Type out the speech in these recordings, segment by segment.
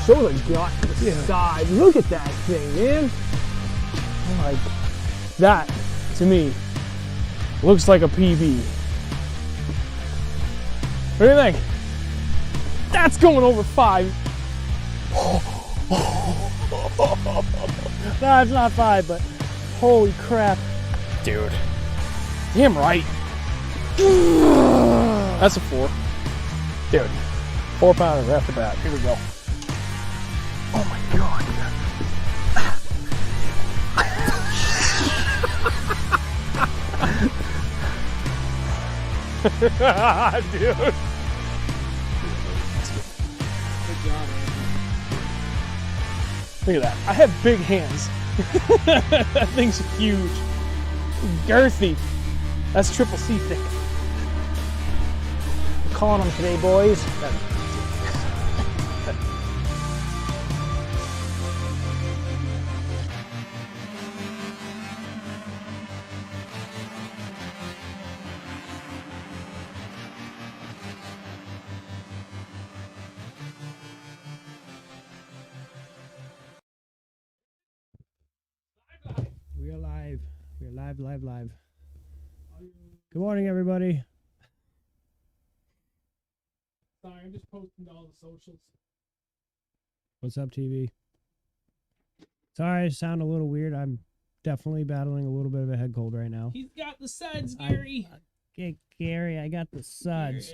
show the gut to the side. Look at that thing, man. Like, that, to me, looks like a PB. What do you think? That's going over 5. No, it's not 5, but holy crap. Dude. Damn right. That's a 4. Dude. 4 pounder after bat. Here we go. Oh my god. Dude. Good job, look at that. I have big hands. That thing's huge. Girthy. That's triple C thick. We're calling them today, boys. We're live. We're live. Good morning, everybody. Sorry, I'm just posting to all the socials. What's up, TV? Sorry, I sound a little weird. I'm definitely battling a little bit of a head cold right now. He's got the suds, Gary. Gary, I got the suds.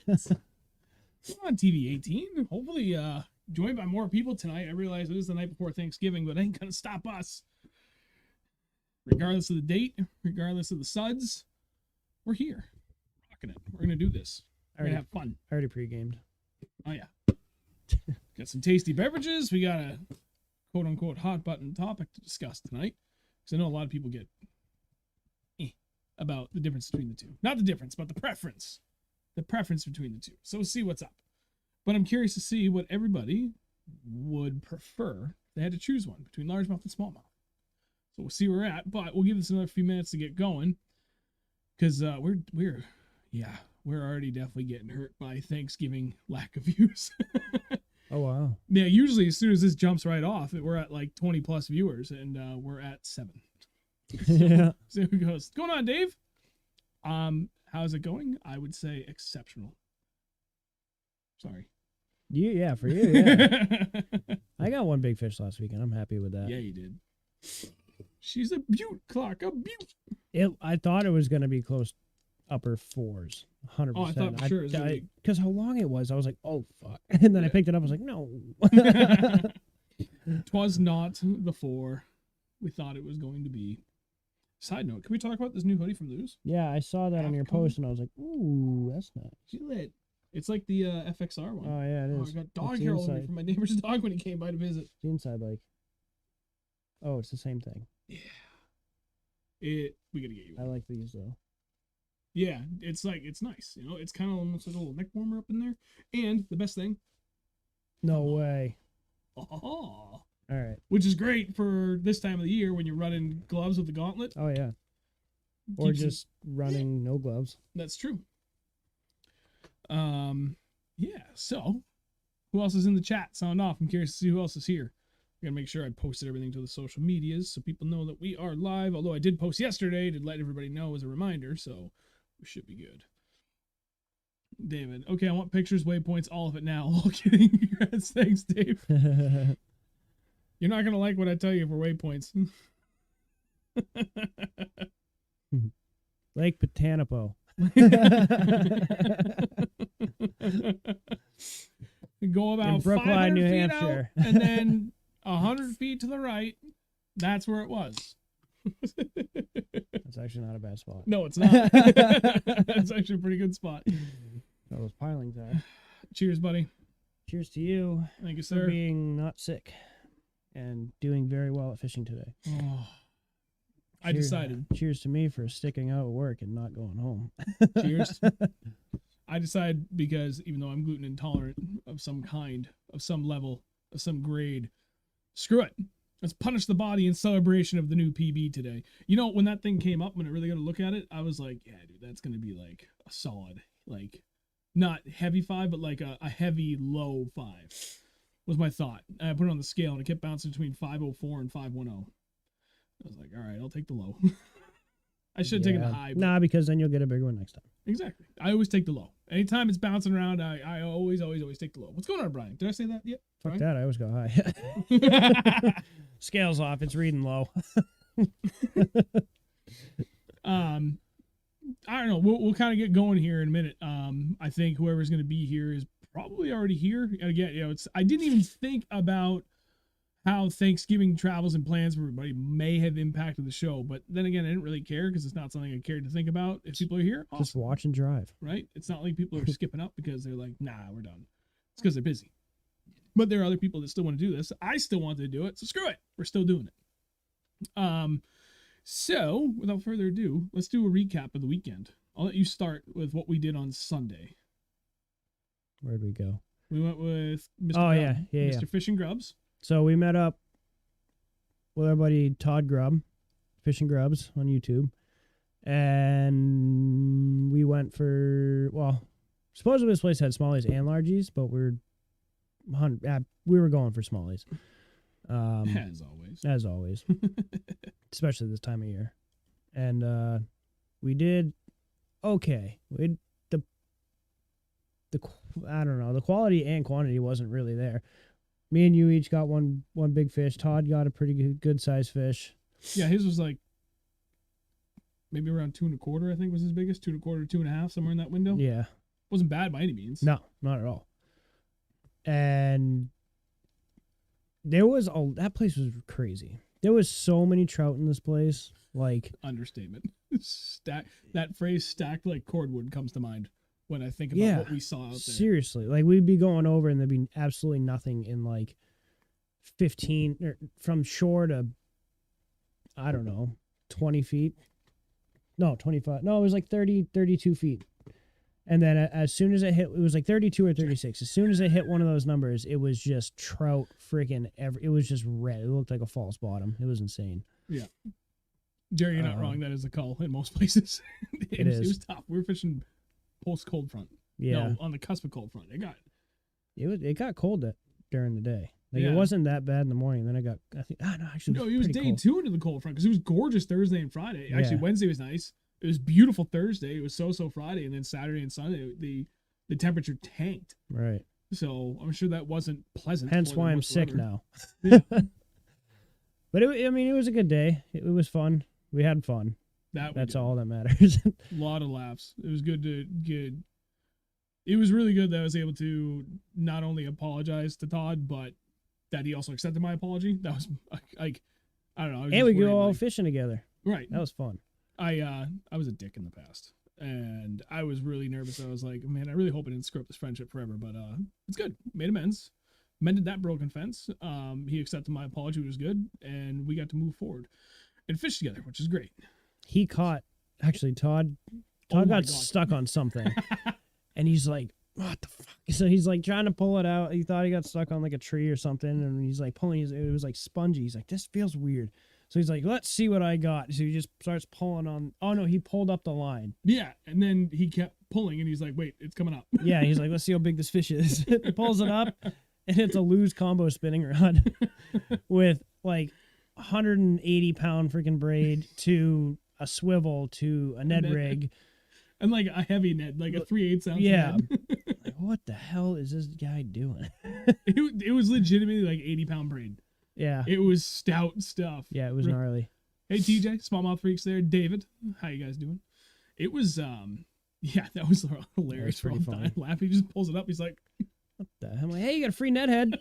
Come on, TV 18. Hopefully, joined by more people tonight. I realize it is the night before Thanksgiving, but it ain't gonna stop us. Regardless of the date, regardless of the suds, we're here. Rocking it. We're gonna do this. We're gonna have fun. I already pre-gamed. Oh yeah. Got some tasty beverages. We got a quote-unquote hot button topic to discuss tonight. Because I know a lot of people get about the difference between the two. Not the difference, but the preference. The preference between the two. So we'll see what's up. But I'm curious to see what everybody would prefer if they had to choose one between largemouth and smallmouth. So we'll see where we're at, but we'll give this another few minutes to get going. Because we're already definitely getting hurt by Thanksgiving lack of views. Oh, wow. Yeah, usually as soon as this jumps right off, we're at like 20 plus viewers, and we're at 7. Yeah. So it goes. What's going on, Dave? How's it going? I would say exceptional. Sorry. Yeah, for you, yeah. I got one big fish last weekend. I'm happy with that. Yeah, you did. She's a beaut, Clark, a beaut. I thought it was going to be close upper 4s. 100%. Oh, I thought for sure it was going to be. Because how long it was, I was like, oh, fuck. And then I picked it up, I was like, no. Twas not the 4 we thought it was going to be. Side note, can we talk about this new hoodie from Lose? Yeah, I saw that on your post, and I was like, ooh, that's nice. Feel it. It's like the FXR one. Oh, yeah, it is. I got dog hair all over me from my neighbor's dog when he came by to visit. The inside, like, oh, it's the same thing. Yeah. We gotta get you one. I like these, though. Yeah, it's nice. You know, it's kind of almost like a little neck warmer up in there. And the best thing. No way. Oh. All right. Which is great for this time of the year when you're running gloves with the gauntlet. Oh, yeah. Or just running no gloves. That's true. Yeah, so who else is in the chat? Sound off. I'm curious to see who else is here. I gotta make sure I posted everything to the social medias so people know that we are live. Although I did post yesterday to let everybody know as a reminder, so we should be good. David, okay, I want pictures, waypoints, all of it now. All kidding. Congrats. Thanks, Dave. You're not gonna like what I tell you for waypoints. Lake Potanipo. Go about in Brookline, New Hampshire, out, and then 100 feet to the right. That's where it was. That's actually not a bad spot. No, it's not. It's actually a pretty good spot. All those pilings are. Cheers, buddy. Cheers to you. Thank you, for sir. being not sick and doing very well at fishing today. Oh, I decided. Cheers to me for sticking out at work and not going home. Cheers. I decided because even though I'm gluten intolerant of some kind, of some level, of some grade, screw it. Let's punish the body in celebration of the new PB today. You know, when that thing came up, when I really got to look at it, I was like, yeah, dude, that's going to be like a solid, like, not heavy 5, but like a heavy low 5. was my thought. I put it on the scale and it kept bouncing between 504 and 510. I was like, all right, I'll take the low. I should have taken the high. Nah, because then you'll get a bigger one next time. Exactly. I always take the low. Anytime it's bouncing around, I always take the low. What's going on, Brian? Did I say that yet? Fuck that. I always go high. Scale's off. It's reading low. I don't know. We'll kind of get going here in a minute. I think whoever's going to be here is probably already here. Again, I didn't even think about how Thanksgiving travels and plans for everybody may have impacted the show, but then again, I didn't really care because it's not something I cared to think about. If people are here, awesome. Just watch and drive. Right? It's not like people are skipping up because they're like, nah, we're done. It's because they're busy. But there are other people that still want to do this. I still wanted to do it, so screw it. We're still doing it. So, without further ado, let's do a recap of the weekend. I'll let you start with what we did on Sunday. Where'd we go? We went with Mr. Mr. Fish and Grubs. So we met up with our buddy Todd Grubb, Fish and Grubs on YouTube. And we went for, supposedly this place had smallies and largies, but we were going for smallies. As always. Especially this time of year. And we did okay. The quality and quantity wasn't really there. Me and you each got one big fish. Todd got a pretty good size fish. Yeah, his was like maybe around 2.25, I think was his biggest. 2.25, 2.5, somewhere in that window. Yeah. Wasn't bad by any means. No, not at all. And that place was crazy. There was so many trout in this place. Like, understatement. That phrase "stacked like cordwood" comes to mind when I think about what we saw out there. Seriously, like we'd be going over and there'd be absolutely nothing in like 15 or from shore to, I don't know, 20 feet. No, 25. No, it was like 30, 32 feet. And then as soon as it hit, it was like 32 or 36. As soon as it hit one of those numbers, it was just trout freaking it was just red. It looked like a false bottom. It was insane. Yeah. Jerry, you're not wrong. That is a call in most places. It was tough. We were fishing post cold front. Yeah. No, on the cusp of cold front. It got cold during the day. Like it wasn't that bad in the morning. Then it was day cold. 2 into the cold front because it was gorgeous Thursday and Friday. Actually, Wednesday was nice. It was beautiful Thursday. It was so Friday, and then Saturday and Sunday the temperature tanked. Right. So I'm sure that wasn't pleasant. Hence why I'm sick now. Yeah. But it was a good day. It was fun. We had fun. That's all that matters. A lot of laughs. It was good to get. It was really good that I was able to not only apologize to Todd, but that he also accepted my apology. That was like, I don't know. And we go all fishing together. Right. That was fun. I was a dick in the past, and I was really nervous. I was like, man, I really hope I didn't screw up this friendship forever, but it's good. Made amends. Mended that broken fence. He accepted my apology, which was good, and we got to move forward and fish together, which is great. He caught, actually, Todd got stuck on something, and he's like, what the fuck? So he's like trying to pull it out. He thought he got stuck on like a tree or something, and he's like pulling it was like spongy. He's like, this feels weird. So he's like, let's see what I got. So he just starts pulling on. Oh, no, he pulled up the line. Yeah, and then he kept pulling, and he's like, wait, it's coming up. Yeah, he's like, let's see how big this fish is. He pulls it up, and it's a Lew's combo spinning rod with like 180-pound freaking braid to a swivel to a Ned rig. And like a heavy Ned, like a 3/8 ounce Ned. Like, what the hell is this guy doing? It was legitimately like 80-pound braid. Yeah. It was stout stuff. Yeah, it was gnarly. Hey, TJ, Smallmouth Freaks there. David, how you guys doing? It was, that was hilarious. Pretty funny. Laughing, he just pulls it up. He's like, what the hell? I'm like, hey, you got a free net head.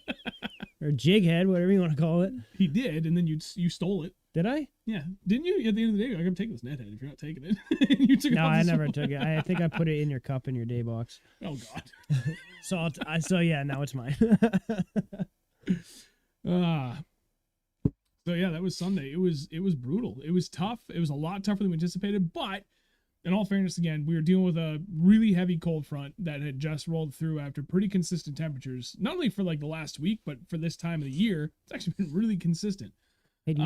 Or jig head, whatever you want to call it. He did, and then you stole it. Did I? Yeah. Didn't you? At the end of the day, you're like, I'm taking this net head if you're not taking it. You took it. No, I never took it. I think I put it in your cup in your day box. Oh, God. So yeah, now it's mine. So yeah, that was Sunday. It was brutal. It was tough. It was a lot tougher than we anticipated, but in all fairness, again, we were dealing with a really heavy cold front that had just rolled through after pretty consistent temperatures, not only for like the last week, but for this time of the year. It's actually been really consistent. Hey,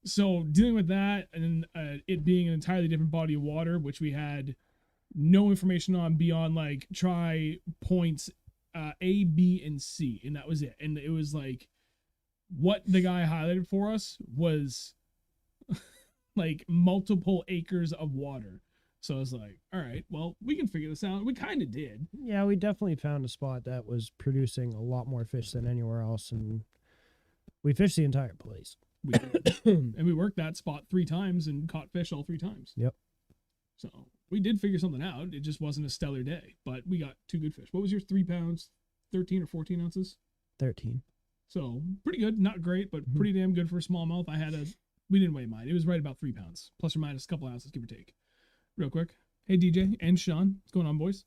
so dealing with that, and then it being an entirely different body of water, which we had no information on beyond like try points A, B, and C, and that was it. And it was like what the guy highlighted for us was like multiple acres of water. So I was like, all right, well, we can figure this out. We kind of did. Yeah, we definitely found a spot that was producing a lot more fish than anywhere else, and we fished the entire place. We did. And we worked that spot 3 times and caught fish all 3 times. Yep. So we did figure something out. It just wasn't a stellar day, but we got 2 good fish. What was your 3 pounds? 13 or 14 ounces? 13. So pretty good. Not great, but pretty damn good for a smallmouth. We didn't weigh mine. It was right about 3 pounds, plus or minus a couple ounces, give or take. Real quick. Hey, DJ and Sean. What's going on, boys?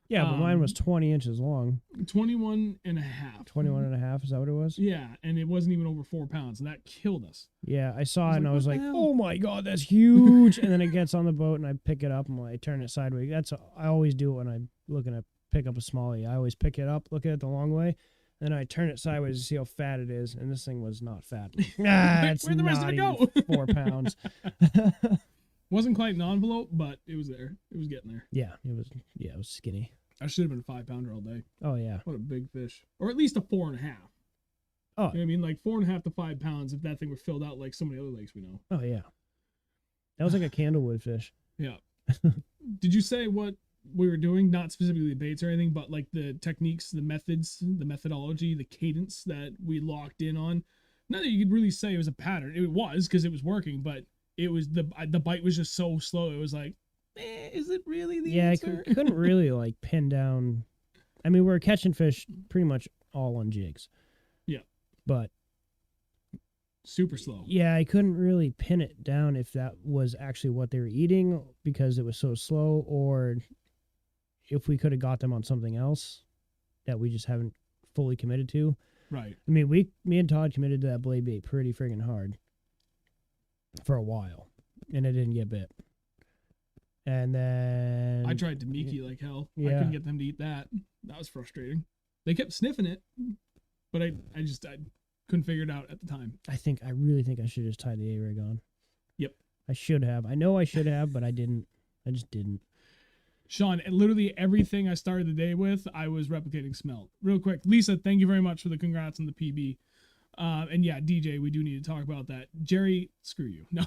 Yeah, but mine was 20 inches long. 21 and a half. 21 and a half, is that what it was? Yeah, and it wasn't even over 4 pounds, and that killed us. Yeah, I saw it and I was "What like, the hell?" oh my God, that's huge. And then it gets on the boat and I pick it up and I turn it sideways. I always do it when I'm looking to pick up a smallie. I always pick it up, look at it the long way, and then I turn it sideways to see how fat it is. And this thing was not fat. It's Where'd the rest of it not go? even 4 pounds. Wasn't quite an envelope, but it was there. It was getting there. Yeah, it was skinny. I should have been a 5-pounder all day. Oh yeah. What a big fish. Or at least a 4.5. Oh. You know what I mean? Like 4.5 to 5 pounds if that thing were filled out like so many other lakes we know. Oh yeah. That was like a candlewood fish. Yeah. Did you say what we were doing? Not specifically the baits or anything, but like the techniques, the methods, the methodology, the cadence that we locked in on. Not that you could really say it was a pattern. It was because it was working, but it was the bite was just so slow. It was like, is it really the answer? I couldn't really like pin down. I mean, we were catching fish pretty much all on jigs. Yeah. But super slow. yeah, I couldn't really pin it down if that was actually what they were eating because it was so slow, or if we could have got them on something else that we just haven't fully committed to. Right. I mean, me and Todd committed to that blade bait pretty friggin' hard for a while, and it didn't get bit. And then I tried Tamiki like hell. I Yeah. couldn't get them to eat that. That was frustrating. They kept sniffing it, but I couldn't figure it out at the time. I really think I should have just tied the A-rig on. Yep. I should have. I know I should have, but I didn't. I just didn't. Sean, literally everything I started the day with, I was replicating smelt. Real quick, Lisa, thank you very much for the congrats on the PB. And yeah, DJ, we do need to talk about that. Jerry, screw you. No,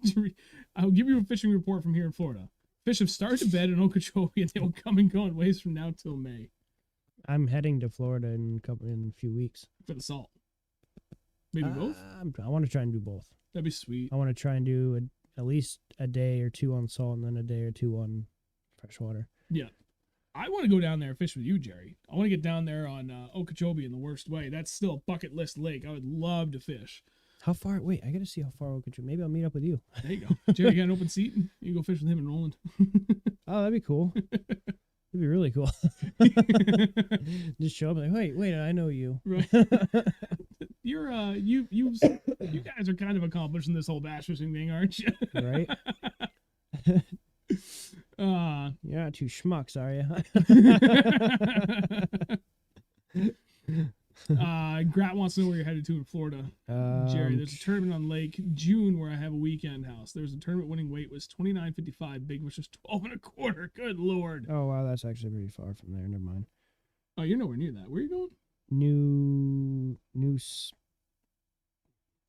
Jerry, I'll give you a fishing report from here in Florida. Fish have started to bed in Okeechobee, and they will come and go in waves from now till May I'm heading to Florida in a few weeks. for the salt. Maybe both. I want to try and do both. That'd be sweet. I want to try and do at least a day or two on salt and then a day or two on freshwater. Yeah. I want to go down there and fish with you, Jerry. I want to get down there on Okeechobee in the worst way. That's still a bucket list lake. I would love to fish. How far? Wait, I got to see how far Okeechobee. Maybe I'll meet up with you. There you go. Jerry got an open seat. You can go fish with him and Roland. Oh, that'd be cool. It'd be really cool. Just show up like, wait, I know you. Right. You're you guys are kind of accomplishing this whole bass fishing thing, aren't you? Right? You're not two schmucks, are you? Grat wants to know where you're headed to in Florida. Jerry, there's a tournament on Lake June where I have a weekend house. There's a tournament winning weight was 29.55. Big was just 12.25. Good Lord. Oh, wow, that's actually pretty far from there. Never mind. Oh, you're nowhere near that. Where are you going? New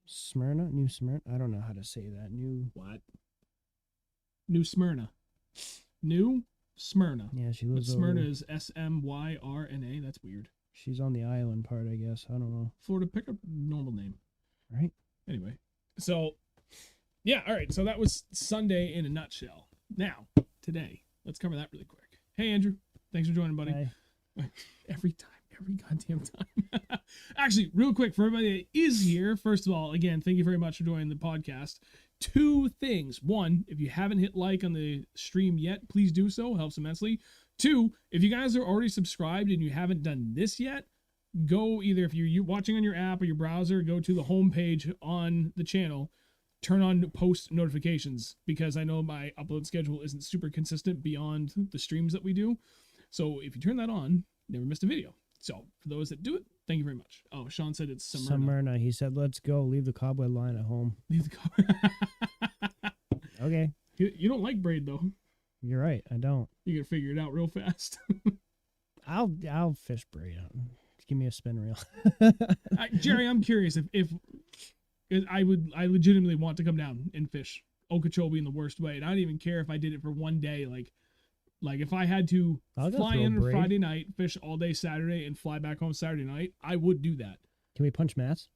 Smyrna? New Smyrna? I don't know how to say that. What? New Smyrna. New Smyrna. Yeah, she But lives Smyrna over. is Smyrna. That's weird. She's on the island part, I guess. I don't know. Florida, pick a normal name. Right? Anyway, so yeah, all right. So that was Sunday in a nutshell. Now, today, let's cover that really quick. Hey, Andrew, thanks for joining, buddy. Hey. Every goddamn time. Actually, real quick for everybody that is here. First of all, again, thank you very much for joining the podcast. 2 things. 1, if you haven't hit like on the stream yet, please do so. Helps immensely. 2, if you guys are already subscribed and you haven't done this yet, go either if you're watching on your app or your browser, go to the homepage on the channel, turn on post notifications, because I know my upload schedule isn't super consistent beyond the streams that we do. So if you turn that on, never missed a video. So for those that do it, thank you very much. Oh, Sean said it's Smyrna. He said, let's go. Leave the cobweb line at home. Leave the cover. Okay. You don't like braid though. You're right. I don't. You gotta figure it out real fast. I'll fish braid. Give me a spin reel. Jerry, I'm curious if I legitimately want to come down and fish Okeechobee in the worst way, and I don't even care if I did it for one day. Like if I had to fly in on Friday night, fish all day Saturday, and fly back home Saturday night, I would do that. Can we punch mats?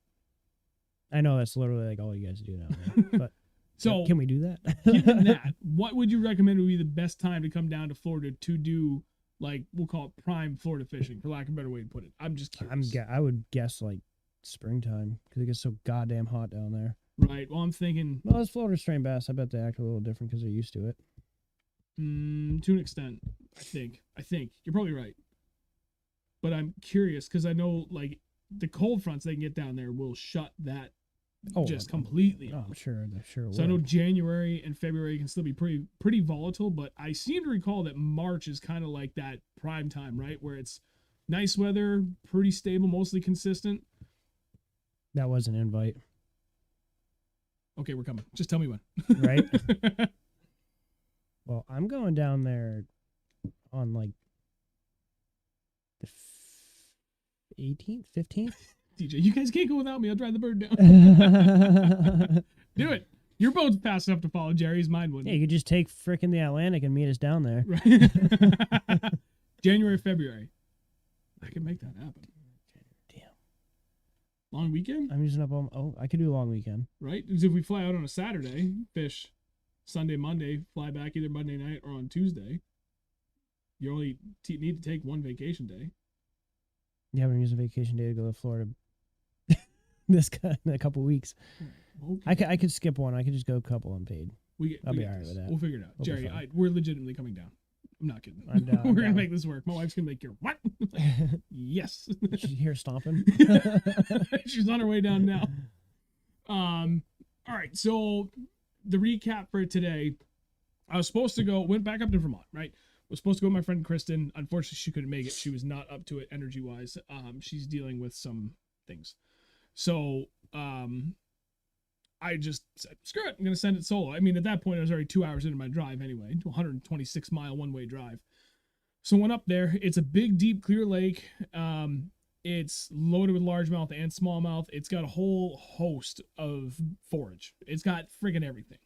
I know that's literally like all you guys do now, right? But so can we do that? Given that, what would you recommend would be the best time to come down to Florida to do, like, we'll call it prime Florida fishing, for lack of a better way to put it? I'm just curious. I would guess like springtime because it gets so goddamn hot down there. Right. Well, I'm thinking. Well, it's Florida strain bass. I bet they act a little different because they're used to it. To an extent, I think you're probably right. But I'm curious because I know like the cold fronts they can get down there will shut that completely off. I'm sure. So I know January and February can still be pretty volatile, but I seem to recall that March is kind of like that prime time, right? Where it's nice weather, pretty stable, mostly consistent. That was an invite. Okay, we're coming. Just tell me when. Right? Well, I'm going down there on like the 18th, 15th. DJ, you guys can't go without me. I'll drive the bird down. Do it. Your boat's fast enough to follow Jerry's. Mine wouldn't. Yeah, you could just take frickin' the Atlantic and meet us down there. Right. January, February. I can make that happen. Damn. Long weekend? I'm using up all. I could do a long weekend. Right? Because if we fly out on a Saturday, fish Sunday, Monday, fly back either Monday night or on Tuesday, you only need to take one vacation day. Yeah, I'm using a vacation day to go to Florida in a couple weeks. Okay. I could skip one. I could just go a couple unpaid. I'll be all right with that. We'll figure it out. Jerry, we're legitimately coming down. I'm not kidding. I'm down. We're going to make this work. My wife's going to make your what? Yes. Did you hear stomping? She's on her way down now. All right. So the recap for today, I was supposed to went back up to Vermont, right? Was supposed to go with my friend Kristen. Unfortunately, she couldn't make it. She was not up to it energy-wise. She's dealing with some things. So, I just said, screw it, I'm going to send it solo. I mean, at that point, I was already 2 hours into my drive anyway, 126-mile one-way drive. So went up there. It's a big, deep, clear lake. It's loaded with largemouth and smallmouth. It's got a whole host of forage. It's got friggin' everything.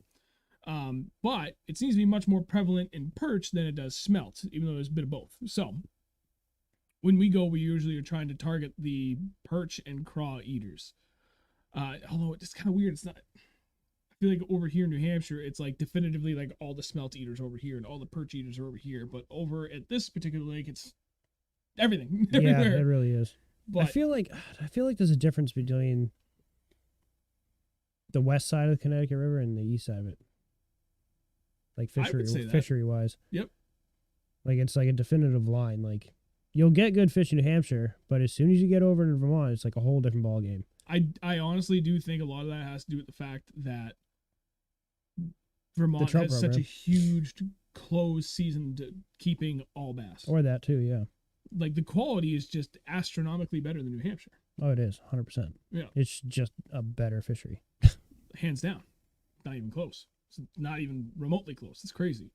But it seems to be much more prevalent in perch than it does smelt, even though there's a bit of both. So when we go, we usually are trying to target the perch and craw eaters. Although it's kind of weird. It's not, I feel like over here in New Hampshire, it's like definitively like all the smelt eaters over here and all the perch eaters are over here. But over at this particular lake, it's everything. Everywhere. Yeah, it really is. But I feel like there's a difference between the west side of the Connecticut River and the east side of it. Like fishery wise. Yep. Like it's like a definitive line. Like you'll get good fish in New Hampshire, but as soon as you get over to Vermont, it's like a whole different ball game. I honestly do think a lot of that has to do with the fact that Vermont has such a huge closed season to keeping all bass. Or that too, yeah. Like the quality is just astronomically better than New Hampshire. Oh, it is 100%. Yeah, it's just a better fishery, hands down. Not even close. It's not even remotely close. It's crazy.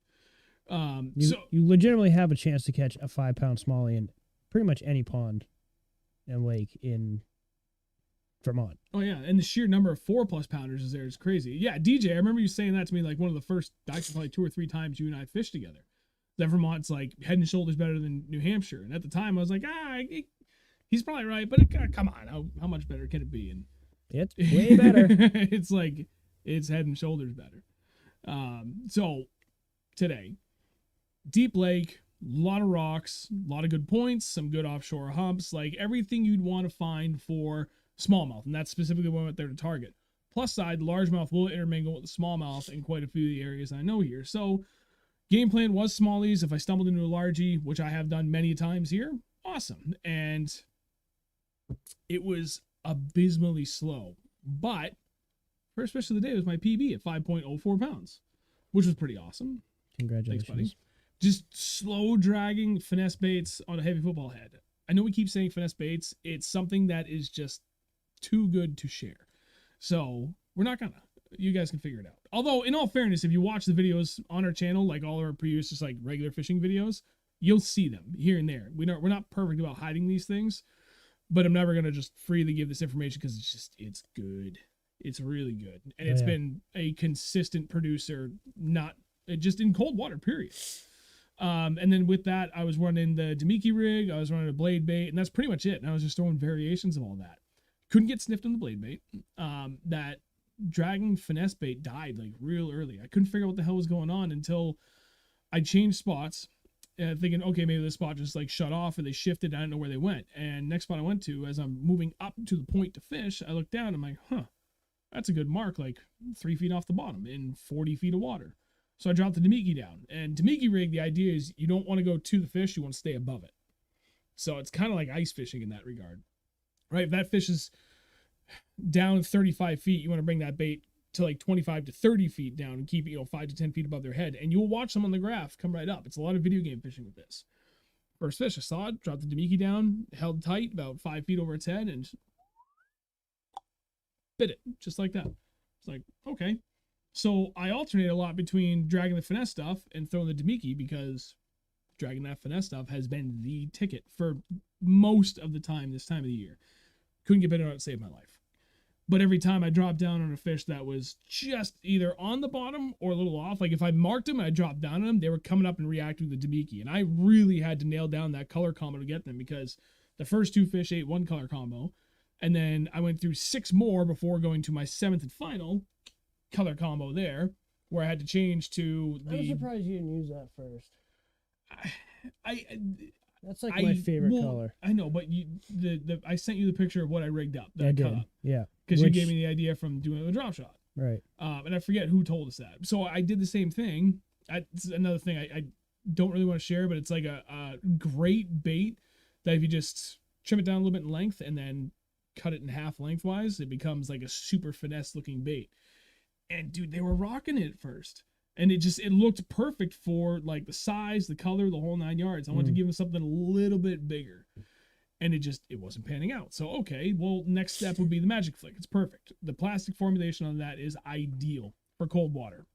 You legitimately have a chance to catch a 5-pound smallie in pretty much any pond and lake in Vermont. Oh yeah, and the sheer number of 4+ pounders is there is crazy. Yeah, DJ, I remember you saying that to me like one of the first, actually probably 2 or 3 times you and I fished together. That Vermont's like head and shoulders better than New Hampshire, and at the time I was like, he's probably right, but come on, how much better can it be? And it's way better. It's like it's head and shoulders better. So today, deep lake, a lot of rocks, a lot of good points, some good offshore humps, like everything you'd want to find for smallmouth, and that's specifically what I went there to target. Plus side, the largemouth will intermingle with the smallmouth in quite a few of the areas I know here. So game plan was smallies. If I stumbled into a largie, which I have done many times here, awesome. And it was abysmally slow. But first fish of the day was my PB at 5.04 pounds, which was pretty awesome. Congratulations. Thanks, buddy. Just slow dragging finesse baits on a heavy football head. I know we keep saying finesse baits. It's something that is just too good to share. So we're not gonna. You guys can figure it out. Although, in all fairness, if you watch the videos on our channel, like all our previous just like regular fishing videos, you'll see them here and there. We're not perfect about hiding these things, but I'm never gonna just freely give this information because it's good. It's really good, and it's been a consistent producer, not just in cold water. Period. And then with that, I was running the Demiki rig. I was running a blade bait, and that's pretty much it. And I was just throwing variations of all that. Couldn't get sniffed on the blade bait. That dragon finesse bait died like real early. I couldn't figure out what the hell was going on until I changed spots, thinking, okay, maybe this spot just like shut off or they shifted. I didn't know where they went. And next spot I went to, as I'm moving up to the point to fish, I look down. I'm like, that's a good mark, like 3 feet off the bottom in 40 feet of water. So I dropped the Demiki down. And Demiki rig, the idea is you don't want to go to the fish, you want to stay above it. So it's kind of like ice fishing in that regard, right? If that fish is down 35 feet, you want to bring that bait to like 25 to 30 feet down and keep it, 5 to 10 feet above their head. And you'll watch them on the graph come right up. It's a lot of video game fishing with this. First fish, I saw it, dropped the Demiki down, held tight about 5 feet over its head, and bit it just like that. It's like, okay. So I alternate a lot between dragging the finesse stuff and throwing the Demiki because dragging that finesse stuff has been the ticket for most of the time this time of the year. Couldn't get better on it to save my life. But every time I dropped down on a fish that was just either on the bottom or a little off, like if I marked them and I dropped down on them, they were coming up and reacting with the Demiki. And I really had to nail down that color combo to get them because the first 2 fish ate 1 color combo. And then I went through 6 more before going to my 7th and final color combo there, where I had to change to the... I'm surprised you didn't use that first. That's like my my favorite color. I know, but I sent you the picture of what I rigged up. That I did. cut up. Yeah. Because you gave me the idea from doing the drop shot. Right. And I forget who told us that. So I did the same thing. It's another thing I don't really want to share, but it's like a great bait that if you just trim it down a little bit in length and then cut it in half lengthwise, it becomes like a super finesse looking bait. And dude, they were rocking it at first. And it looked perfect for like the size, the color, the whole 9 yards. I wanted to give them something a little bit bigger. And it wasn't panning out. So, okay, well, next step would be the Magic Flick. It's perfect. The plastic formulation on that is ideal for cold water.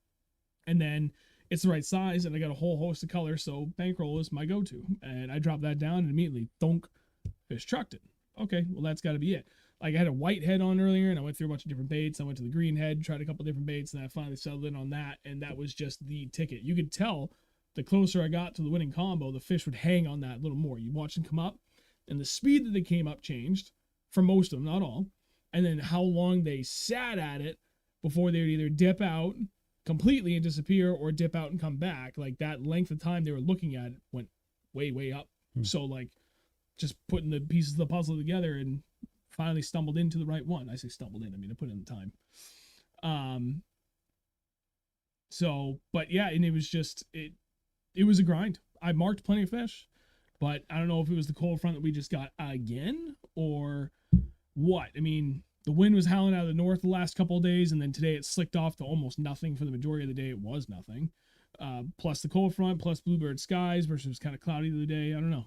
And then it's the right size, and I got a whole host of colors, so bankroll is my go-to. And I dropped that down, and immediately, thunk, fish trucked it. Okay, well, that's got to be it. Like, I had a white head on earlier, and I went through a bunch of different baits. I went to the green head, tried a couple different baits, and I finally settled in on that, and that was just the ticket. You could tell the closer I got to the winning combo, the fish would hang on that a little more. You watch them come up, and the speed that they came up changed for most of them, not all, and then how long they sat at it before they would either dip out completely and disappear or dip out and come back. Like, that length of time they were looking at it went way, way up. So, like, just putting the pieces of the puzzle together and finally stumbled into the right one. I say stumbled in, I mean, I put in the time. So, but yeah, and it was just, it was a grind. I marked plenty of fish, but I don't know if it was the cold front that we just got again or what. I mean, the wind was howling out of the north the last couple of days, and then today it slicked off to almost nothing. For the majority of the day, it was nothing. Plus the cold front, plus bluebird skies versus kind of cloudy the other day. I don't know.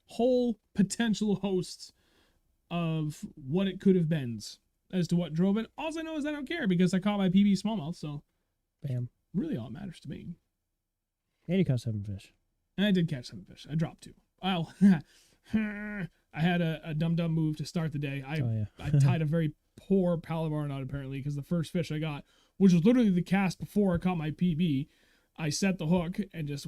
Whole potential hosts of what it could have been as to what drove it. All I know is I don't care because I caught my PB smallmouth, so bam. Really all it matters to me. And you caught 7 fish. And I did catch 7 fish. I dropped 2. Well, I had a dumb move to start the day. I tied a very poor Palomar knot apparently because the first fish I got, which was literally the cast before I caught my PB, I set the hook and just,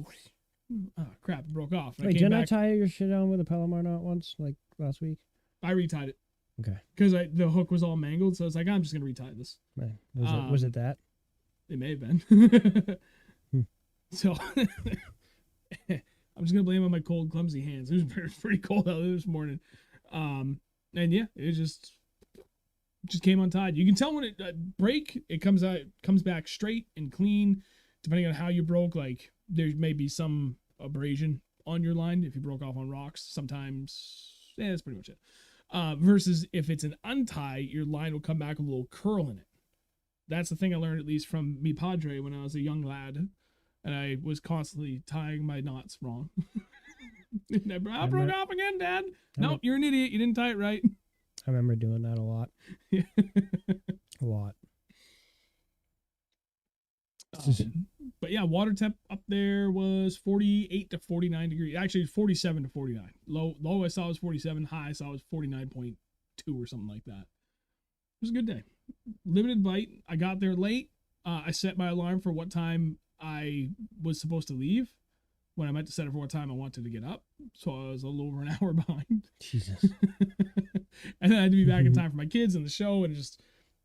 crap, it broke off. Wait, didn't I tie your shit on with a Palomar knot once, like last week? I retied it. Okay. Because the hook was all mangled, so I was like, I'm just going to retie this. Right. Was it that? It may have been. So, I'm just going to blame it on my cold, clumsy hands. It was pretty cold out there this morning. And yeah, it just came untied. You can tell when it break, it comes back straight and clean. Depending on how you broke, like there may be some abrasion on your line if you broke off on rocks. Sometimes, that's pretty much it. Versus if it's an untie, your line will come back with a little curl in it. That's the thing I learned at least from me padre when I was a young lad, and I was constantly tying my knots wrong. I broke off again, Dad. No, you're an idiot. You didn't tie it right. I remember doing that a lot. A lot. But yeah, water temp up there was 48 to 49 degrees. Actually, 47 to 49. Low I saw was 47. High I saw was 49.2 or something like that. It was a good day. Limited bite. I got there late. I set my alarm for what time I was supposed to leave. When I meant to set it for what time I wanted to get up. So I was a little over an hour behind. Jesus. And then I had to be back in time for my kids and the show and just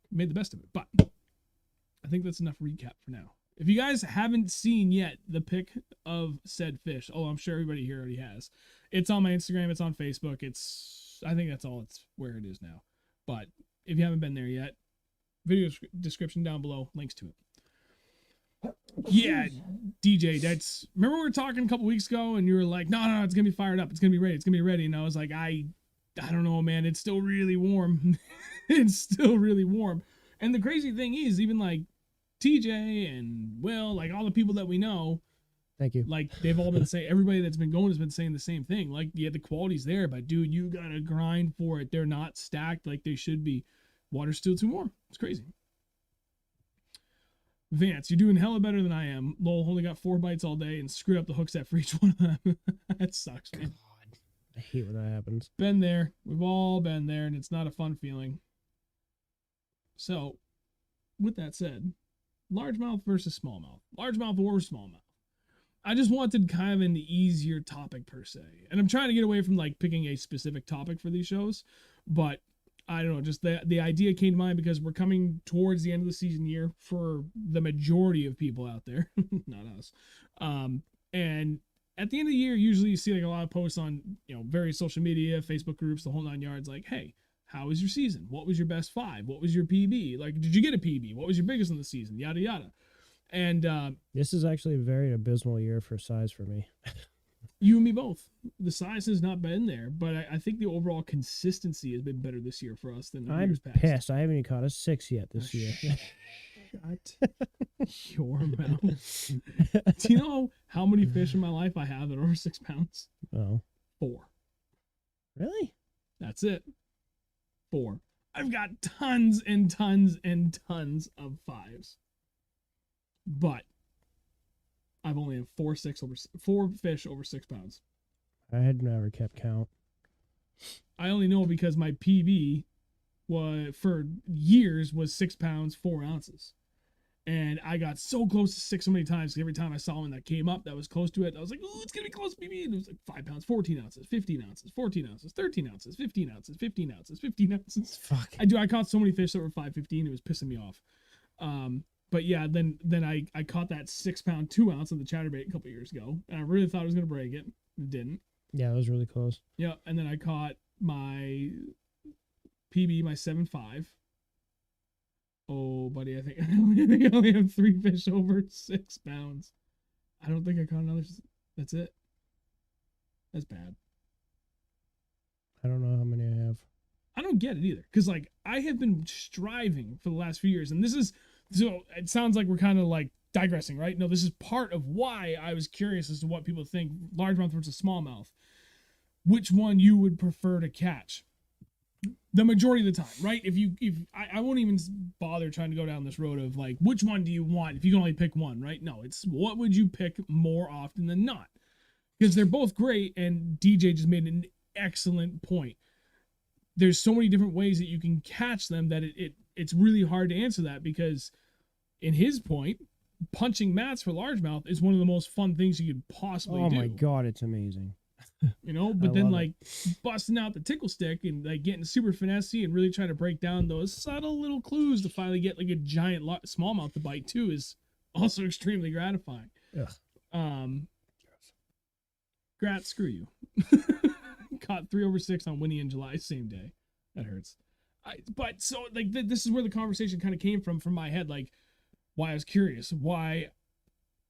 made the best of it. But I think that's enough recap for now. If you guys haven't seen yet the pic of said fish, I'm sure everybody here already has. It's on my Instagram. It's on Facebook. I think that's all. It's where it is now. But if you haven't been there yet, video description down below, links to it. Yeah, DJ, remember we were talking a couple weeks ago and you were like, no, it's gonna be fired up, it's gonna be ready. And I was like, I don't know, man, it's still really warm. It's still really warm. And the crazy thing is, even like TJ and Will, like all the people that we know, thank you, like they've all been saying, everybody that's been going has been saying the same thing. Like, yeah, the quality's there, but dude, you gotta grind for it. They're not stacked like they should be. Water's still too warm. It's crazy. Vance, you're doing hella better than I am. Lol, only got 4 bites all day and screwed up the hook set for each one of them. That sucks, man. God, I hate when that happens. Been there. We've all been there, and it's not a fun feeling. So, with that said, largemouth versus smallmouth. Largemouth or smallmouth. I just wanted kind of an easier topic per se. And I'm trying to get away from like picking a specific topic for these shows, but I don't know, just the idea came to mind because we're coming towards the end of the season year for the majority of people out there, not us. And at the end of the year, usually you see like a lot of posts on, various social media, Facebook groups, the whole 9 yards, like, hey, how was your season? What was your best 5? What was your PB? Like, did you get a PB? What was your biggest in the season? Yada, yada. And this is actually a very abysmal year for size for me. You and me both. The size has not been there, but I think the overall consistency has been better this year for us than years past. I'm pissed. I haven't even caught a 6 yet this year. Shut your mouth. Do you know how many fish in my life I have that are over 6 pounds? Oh. 4. Really? That's it. 4. I've got tons and tons and tons of 5s. But I've only had 4 fish over 6 pounds. I had never kept count. I only know because my PB for years was 6 pounds 4 ounces, and I got so close to 6 so many times. Every time I saw one that came up that was close to it, I was like, "Ooh, it's gonna be close to PB." And it was like 5 pounds, 14 ounces, 15 ounces, 14 ounces, 13 ounces, 15 ounces, 15 ounces, 15 ounces. Fuck. I caught so many fish that were 5.15. It was pissing me off. But yeah, then I caught that 6 pound 2 ounce on the chatterbait a couple years ago, and I really thought I was gonna break it. It didn't. Yeah, it was really close. Yeah, and then I caught my PB, my 7.5. Oh, buddy, I think I only have 3 fish over 6 pounds. I don't think I caught another. That's it. That's bad. I don't know how many I have. I don't get it either, because like I have been striving for the last few years, and this is so. It sounds like we're kind of like digressing, right? No, this is part of why I was curious as to what people think largemouth versus smallmouth. Which one you would prefer to catch? The majority of the time, right? If I won't even bother trying to go down this road of like, which one do you want if you can only pick one, right? No, it's what would you pick more often than not? Because they're both great, and DJ just made an excellent point. There's so many different ways that you can catch them that it's really hard to answer that, because in his point, punching mats for largemouth is one of the most fun things you could possibly do. Oh my God, it's amazing. But then like busting out the tickle stick and like getting super finessey and really trying to break down those subtle little clues to finally get like a giant smallmouth to bite too is also extremely gratifying. Ugh. Grat, screw you. Caught 3 over 6 on Winnie in July, same day. That hurts. But so like this is where the conversation kind of came from my head, like why I was curious. Why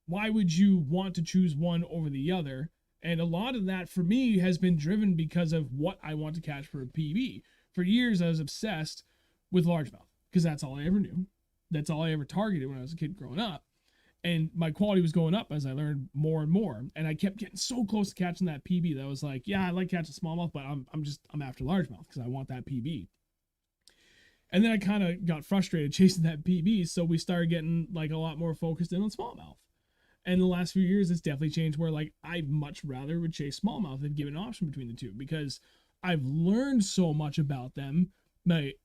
would you want to choose one over the other? And a lot of that for me has been driven because of what I want to catch for a PB. For years, I was obsessed with largemouth because that's all I ever knew. That's all I ever targeted when I was a kid growing up. And my quality was going up as I learned more and more. And I kept getting so close to catching that PB that I was like, yeah, I like catching smallmouth, but I'm after largemouth because I want that PB. And then I kind of got frustrated chasing that PB, so we started getting like a lot more focused in on smallmouth. And the last few years, it's definitely changed where like I much rather would chase smallmouth if given an option between the two because I've learned so much about them,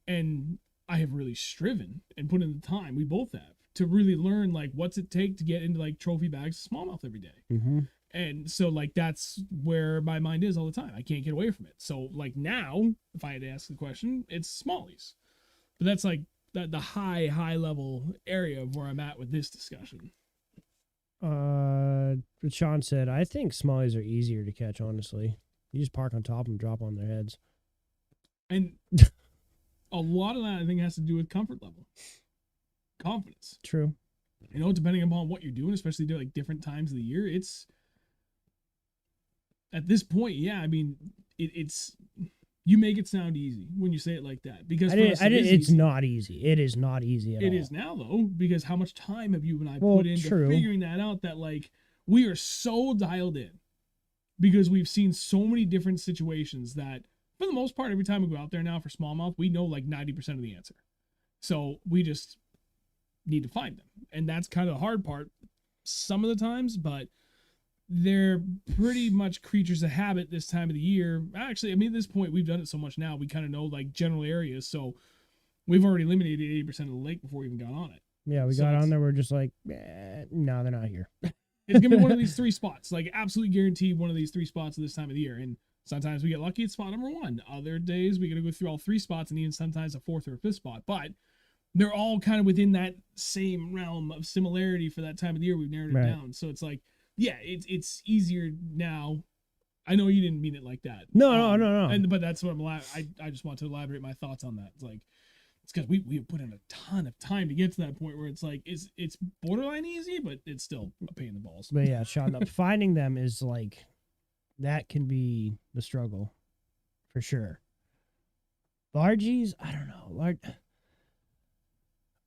and I have really striven and put in the time. We both have to really learn like what's it take to get into like trophy bags of smallmouth every day. Mm-hmm. And so like that's where my mind is all the time. I can't get away from it. So like now, if I had to ask the question, it's smallies. But that's like the high level area of where I'm at with this discussion. But Sean said, I think smallies are easier to catch, honestly. You just park on top of them, drop on their heads. And a lot of that I think has to do with comfort level. Confidence. True. You know, depending upon what you're doing, especially like different times of the year, it's at this point, yeah, I mean, it's you make it sound easy when you say it like that because it's easy. Not easy. It is not easy at all. It is now though because how much time have you and I put into figuring that out? That like we are so dialed in because we've seen so many different situations that for the most part, every time we go out there now for smallmouth, we know like 90% of the answer. So we just need to find them, and that's kind of the hard part some of the times, but they're pretty much creatures of habit this time of the year. Actually, I mean, at this point, we've done it so much now, we kind of know like general areas. So we've already eliminated 80% of the lake before we even got on it. Yeah, we got on there. We're just like, no, they're not here. It's going to be one of these three spots. Like, absolutely guaranteed one of these three spots at this time of the year. And sometimes we get lucky at spot number one. Other days, we got to go through all three spots and even sometimes a fourth or a fifth spot. But they're all kind of within that same realm of similarity for that time of the year. We've narrowed it down. So it's like, yeah, it's easier now. I know you didn't mean it like that. No. But that's what I just want to elaborate my thoughts on that. It's like it's because we have put in a ton of time to get to that point where it's like it's borderline easy, but it's still a pain in the balls. But yeah, Sean, finding them is like that can be the struggle for sure. Largies, I don't know.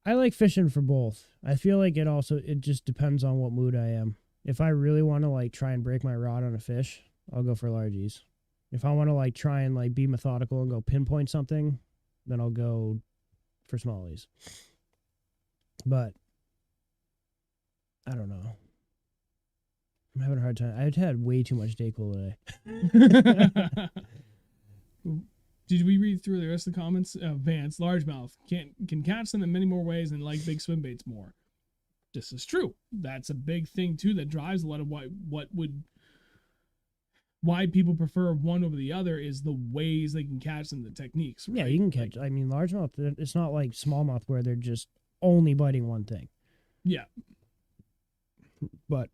I like fishing for both. I feel like it just depends on what mood I am. If I really want to like try and break my rod on a fish, I'll go for largies. If I want to like try and like be methodical and go pinpoint something, then I'll go for smallies. But I don't know. I'm having a hard time. I've had way too much Dayquil today. Did we read through the rest of the comments? Vance, largemouth can catch them in many more ways and like big swim baits more. This is true. That's a big thing too that drives a lot of why people prefer one over the other is the ways they can catch them, the techniques. Right? Yeah, you can catch. I mean, largemouth. It's not like smallmouth where they're just only biting one thing. Yeah, but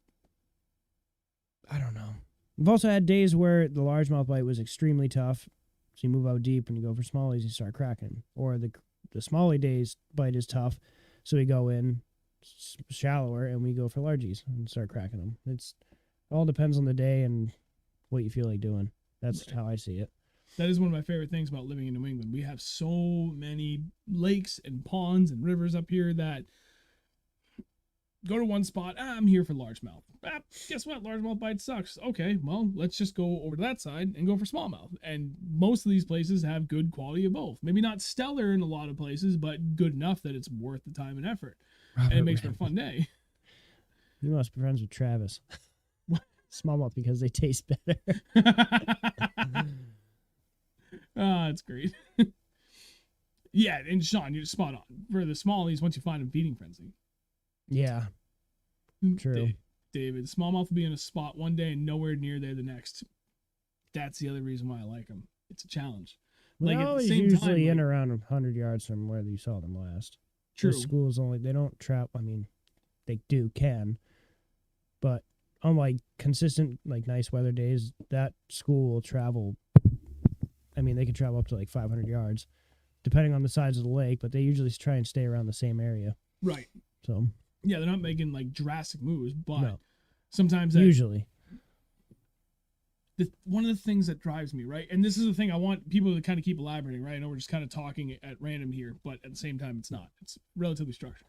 I don't know. We've also had days where the largemouth bite was extremely tough, so you move out deep and you go for smallies, you start cracking. Or the smallie days bite is tough, so we go in shallower and we go for largies and start cracking them. It all depends on the day and what you feel like doing. That's right. How I see it. That is one of my favorite things about living in New England. We have so many lakes and ponds and rivers up here that go to one spot. I'm here for largemouth. Guess what? Largemouth bite sucks. Okay, well, let's just go over to that side and go for smallmouth. And most of these places have good quality of both. Maybe not stellar in a lot of places, but good enough that it's worth the time and effort. And it makes for a fun day. You must be friends with Travis. Smallmouth because they taste better. It's great. Yeah, and Sean, you're spot on. For the smallies, once you find them, feeding frenzy. Yeah. True. David, smallmouth will be in a spot one day and nowhere near there the next. That's the other reason why I like them. It's a challenge. Like at the same usually time, in around 100 yards from where you saw them last. True. Those schools they don't trap. I mean, they can, but on like consistent, like nice weather days, that school will travel. I mean, they can travel up to like 500 yards, depending on the size of the lake, but they usually try and stay around the same area. Right. So. Yeah, they're not making like drastic moves, but no. Sometimes usually. One of the things that drives me, right, and this is the thing I want people to kind of keep elaborating, right? I know we're just kind of talking at random here, but at the same time, it's not. It's relatively structured.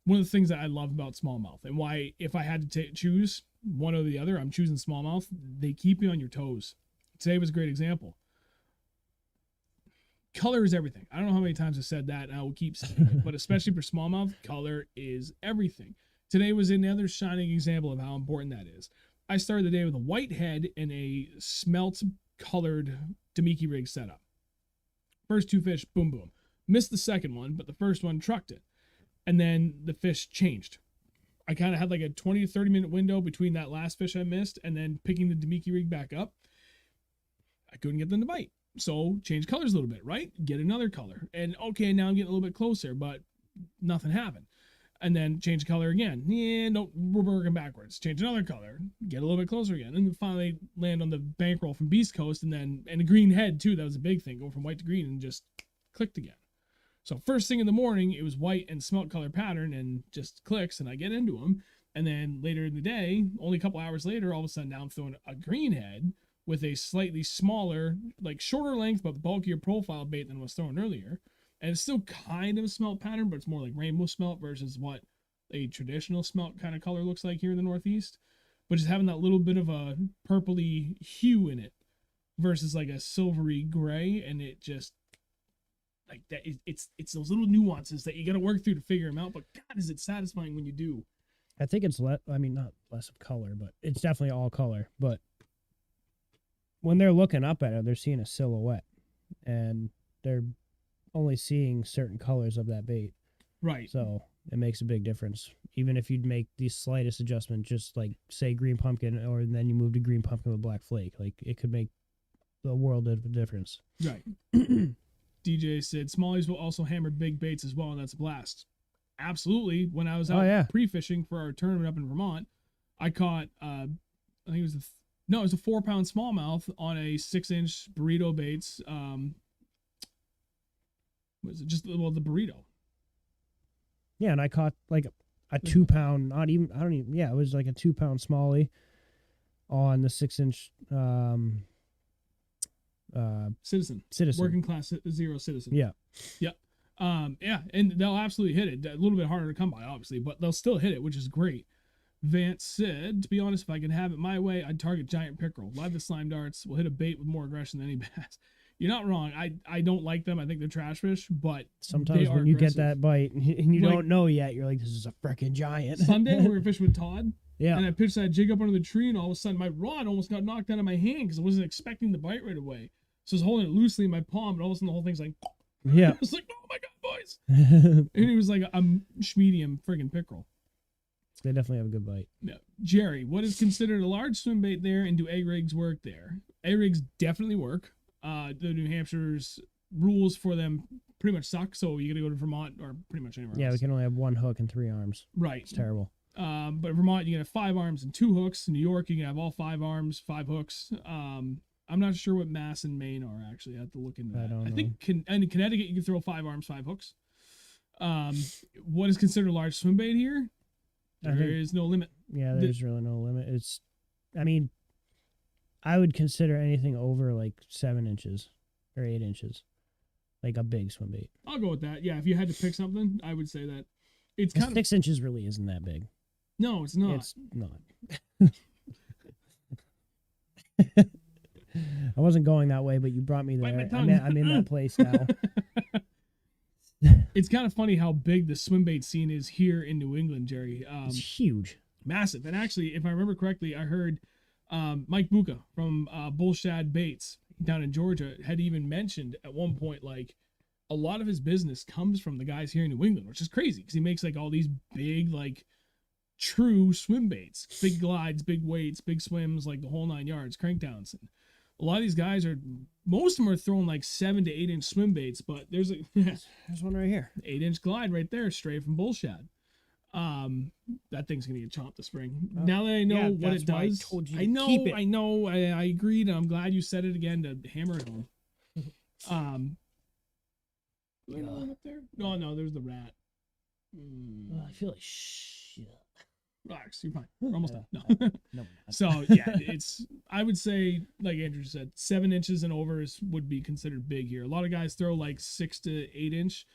One of the things that I love about smallmouth and why, if I had to choose one or the other, I'm choosing smallmouth. They keep you on your toes. Today was a great example. Color is everything. I don't know how many times I've said that, and I will keep saying it, but especially for smallmouth, color is everything. Today was another shining example of how important that is. I started the day with a white head and a smelt colored Damiki rig setup. First two fish, boom, boom. Missed the second one, but the first one trucked it. And then the fish changed. I kind of had like a 20 to 30 minute window between that last fish I missed and then picking the Damiki rig back up. I couldn't get them to bite. So change colors a little bit, right? Get another color. And okay, now I'm getting a little bit closer, but nothing happened. And then change color again. Yeah, no, we're working backwards. Change another color. Get a little bit closer again. And then finally land on the bankroll from Beast Coast and a green head too. That was a big thing. Going from white to green and just clicked again. So first thing in the morning, it was white and smelt color pattern and just clicks and I get into them. And then later in the day, only a couple hours later, all of a sudden now I'm throwing a green head with a slightly smaller, like shorter length, but bulkier profile bait than was thrown earlier. And it's still kind of a smelt pattern, but it's more like rainbow smelt versus what a traditional smelt kind of color looks like here in the Northeast. But just having that little bit of a purpley hue in it versus like a silvery gray. And it just, like that, it's those little nuances that you got to work through to figure them out. But God, is it satisfying when you do. I think it's not less of color, but it's definitely all color. But when they're looking up at it, they're seeing a silhouette. And they're only seeing certain colors of that bait. Right. So it makes a big difference. Even if you'd make the slightest adjustment, just like say green pumpkin, or then you move to green pumpkin with black flake, like it could make the world of a difference. Right. DJ said Smallies will also hammer big baits as well, and that's a blast. Absolutely. When I was out pre-fishing for our tournament up in Vermont, I caught I think it was it was a 4-pound smallmouth on a 6-inch burrito baits. Was it just the burrito? Yeah, and I caught like a 2-pound, it was like a 2-pound smallie on the 6-inch Citizen. Working class zero Citizen. Yeah. Yep. Yeah, and they'll absolutely hit it. A little bit harder to come by, obviously, but they'll still hit it, which is great. Vance said, to be honest, if I could have it my way, I'd target giant pickerel. Live the slime darts will hit a bait with more aggression than any bass. You're not wrong. I don't like them. I think they're trash fish, but sometimes when you get that bite and you don't know yet, you're like, this is a freaking giant. Sunday, we were fishing with Todd. Yeah. And I pitched that jig up under the tree, and all of a sudden my rod almost got knocked out of my hand because I wasn't expecting the bite right away. So I was holding it loosely in my palm, and all of a sudden the whole thing's like, yeah. I was like, oh my God, boys. And it was like a medium friggin' pickerel. They definitely have a good bite. Yeah. Jerry, what is considered a large swim bait there, and do egg rigs work there? Egg rigs definitely work. The New Hampshire's rules for them pretty much suck, so you gotta go to Vermont or pretty much anywhere else. Yeah, we can only have 1 hook and 3 arms. Right. It's terrible. But Vermont, you can have 5 arms and 2 hooks. In New York, you can have all 5 arms, 5 hooks. I'm not sure what Mass and Maine are, actually. I have to look into that. I think in Connecticut, you can throw 5 arms, 5 hooks. What is considered a large swim bait here? There is no limit. Yeah, there's really no limit. I would consider anything over like 7 inches or 8 inches like a big swim bait. I'll go with that. Yeah, if you had to pick something, I would say that. It's kind 6 inches really isn't that big. No, it's not. It's not. I wasn't going that way, but you brought me there. I'm in that place now. It's kind of funny how big the swim bait scene is here in New England, Jerry. It's huge. Massive. And actually, if I remember correctly, I heard Mike Bucca from Bullshad Baits down in Georgia had even mentioned at one point, like, a lot of his business comes from the guys here in New England, which is crazy because he makes like all these big, like, true swim baits, big glides, big weights, big swims, like the whole 9 yards, crankdowns. And a lot of these guys most of them are throwing like 7 to 8 inch swim baits, but there's one right here, 8-inch glide right there, straight from Bullshad. That thing's gonna get chomped this spring. Now that I know what it does, I know, I agreed, and I'm glad you said it again to hammer it home. Up there? No, there's the rat. I feel like shit. Relax, you're fine. We're almost done. No. No. So yeah, I would say, like Andrew said, 7 inches and over would be considered big here. A lot of guys throw like 6 to 8 inch.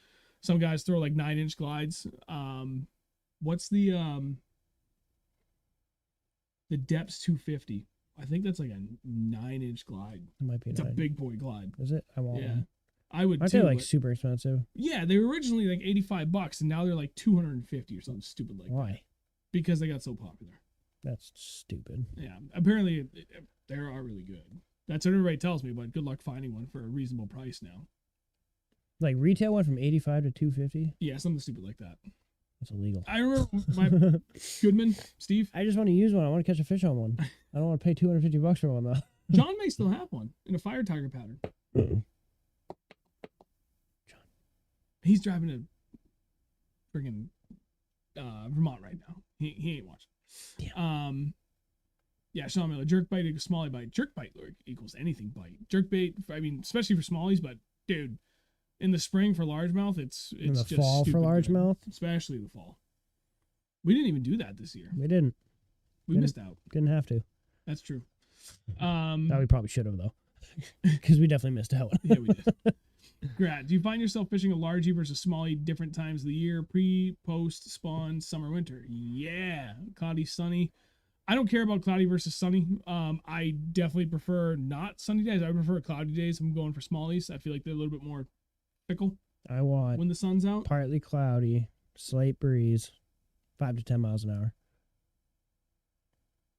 Some guys throw like 9-inch glides. What's the depth's 250? I think that's like a 9-inch glide. It might be. It's a big boy glide. Is it? I want one. I would too. They're like super expensive. Yeah, they were originally like $85, and now they're like $250 or something stupid like that. Why? because they got so popular. That's stupid. Yeah, apparently they are really good. That's what everybody tells me, but good luck finding one for a reasonable price now. Like retail went from 85 to 250. Yeah, something stupid like that. That's illegal. I remember my Goodman, Steve. I just want to use one. I want to catch a fish on one. I don't want to pay $250 for one though. John may still have one in a fire tiger pattern. John. He's driving to friggin' Vermont right now. He ain't watching. Damn. Yeah, Sean Miller, jerk bite equals smallie bite. Jerk bite equals anything bite. Jerk bait, I mean, especially for smallies, but dude, in the spring for largemouth, it's in the just fall for largemouth, especially the fall. We didn't even do that this year. We didn't. We missed out. Didn't have to. That's true. No, we probably should have though, because we definitely missed out. Yeah, we did. Grat, do you find yourself fishing a largie versus smallie different times of the year? Pre, post, spawn, summer, winter? Yeah. Cloudy, sunny. I don't care about cloudy versus sunny. I definitely prefer not sunny days. I prefer cloudy days. I'm going for smallies. I feel like they're a little bit more fickle I want when the sun's out. partly cloudy, slight breeze, 5 to 10 miles an hour.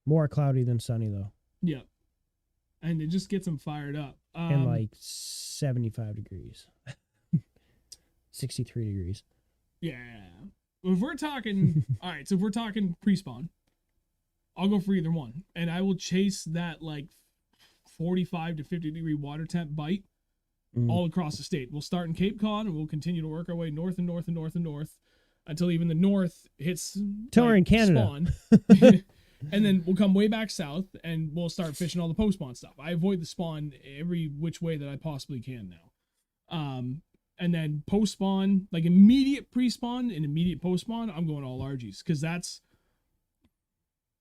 More cloudy than sunny though. Yeah. And it just gets them fired up. And like 75 degrees. 63 degrees. Yeah. If we're talking, all right, so if we're talking pre-spawn, I'll go for either one. And I will chase that like 45 to 50 degree water temp bite all across the state. We'll start in Cape Cod and we'll continue to work our way north and north and north and north until even the north hits Till we're in Canada. Spawn. And then we'll come way back south and we'll start fishing all the post-spawn stuff. I avoid the spawn every which way that I possibly can now. And then post-spawn, like immediate pre-spawn and immediate post-spawn, I'm going all largies because that's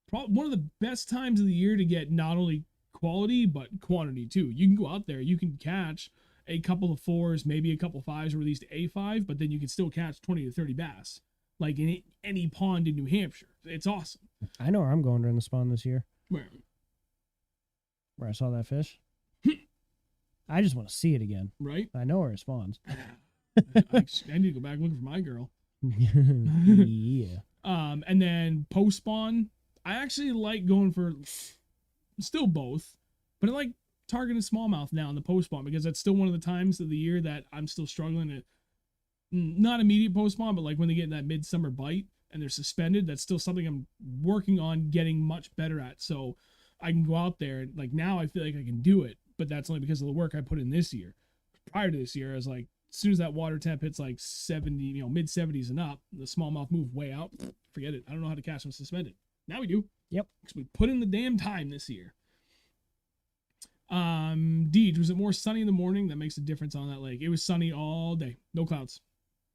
probably one of the best times of the year to get not only quality but quantity too. You can go out there, you can catch a couple of 4s, maybe a couple of 5s, or at least a 5, but then you can still catch 20 to 30 bass, like in any pond in New Hampshire. It's awesome. I know where I'm going during the spawn this year. Where I saw that fish. I just want to see it again. Right? I know where it spawns. I need to go back looking for my girl. Yeah. And then post spawn, I actually like going for still both, but I like targeting smallmouth now in the post spawn because that's still one of the times of the year that I'm still struggling to not immediate post spawn, but like when they get in that midsummer bite and they're suspended, that's still something I'm working on getting much better at. So I can go out there and like now I feel like I can do it, but that's only because of the work I put in this year. Prior to this year, I was like, as soon as that water temp hits like 70, mid 70s and up, the smallmouth move way out. Forget it. I don't know how to catch them suspended. Now we do. Yep. Because we put in the damn time this year. Deej, was it more sunny in the morning? That makes a difference on that lake. It was sunny all day. No clouds.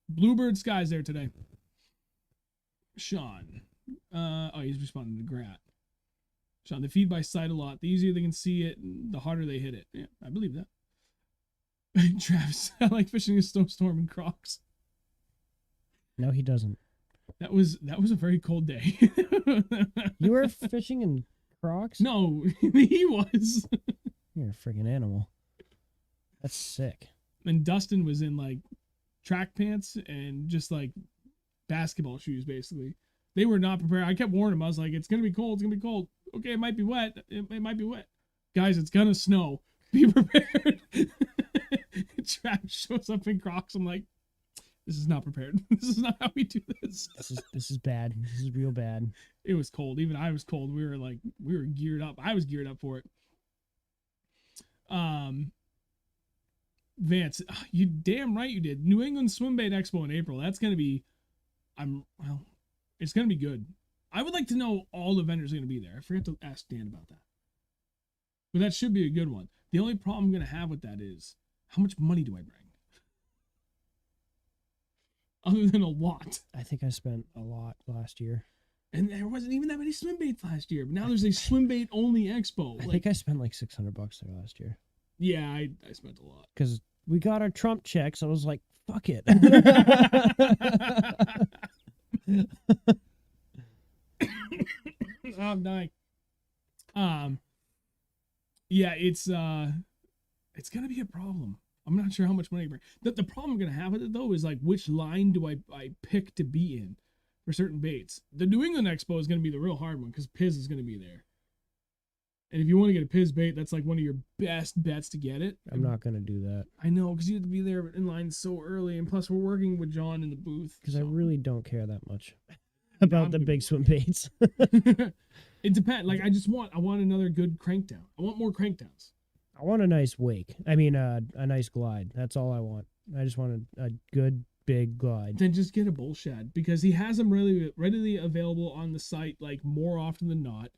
Bluebird skies there today. Sean. He's responding to Grat. Sean, they feed by sight a lot. The easier they can see it, the harder they hit it. Yeah, I believe that. Travis, I like fishing a snowstorm in Crocs. No, he doesn't. That was a very cold day. You were fishing in Crocs? No, he was. You're a freaking animal. That's sick. And Dustin was in like track pants and just like basketball shoes, basically. They were not prepared. I kept warning him. I was like, it's going to be cold. It's going to be cold. Okay, it might be wet. It might be wet. Guys, it's going to snow. Be prepared. Travis shows up in Crocs. I'm like, this is not prepared. This is not how we do this. This is bad. This is real bad. It was cold. Even I was cold. We were geared up. I was geared up for it. Vance, you damn right you did. New England Swim Bait Expo in April. That's gonna be, it's gonna be good. I would like to know all the vendors are gonna be there. I forgot to ask Dan about that. But that should be a good one. The only problem I'm gonna have with that is how much money do I bring? Other than a lot. I think I spent a lot last year. And there wasn't even that many swim baits last year. But now there's a swim bait only expo. I think I spent like $600 there last year. Yeah, I spent a lot. Because we got our Trump checks. I was like, fuck it. I'm dying. Yeah, it's gonna be a problem. I'm not sure how much money I bring. The problem I'm gonna have with it though is like which line do I pick to be in for certain baits. The New England Expo is going to be the real hard one because Piz is going to be there. And if you want to get a Piz bait, that's like one of your best bets to get it. I'm not going to do that. I know, because you have to be there in line so early. And plus, we're working with John in the booth. Because I really don't care that much about the big swim baits. It depends. Like, I want another good crankdown. I want more crankdowns. I want a nice wake. I mean, a nice glide. That's all I want. I just want a good, big glide. Then just get a bull shad, because he has them readily available on the site, like, more often than not.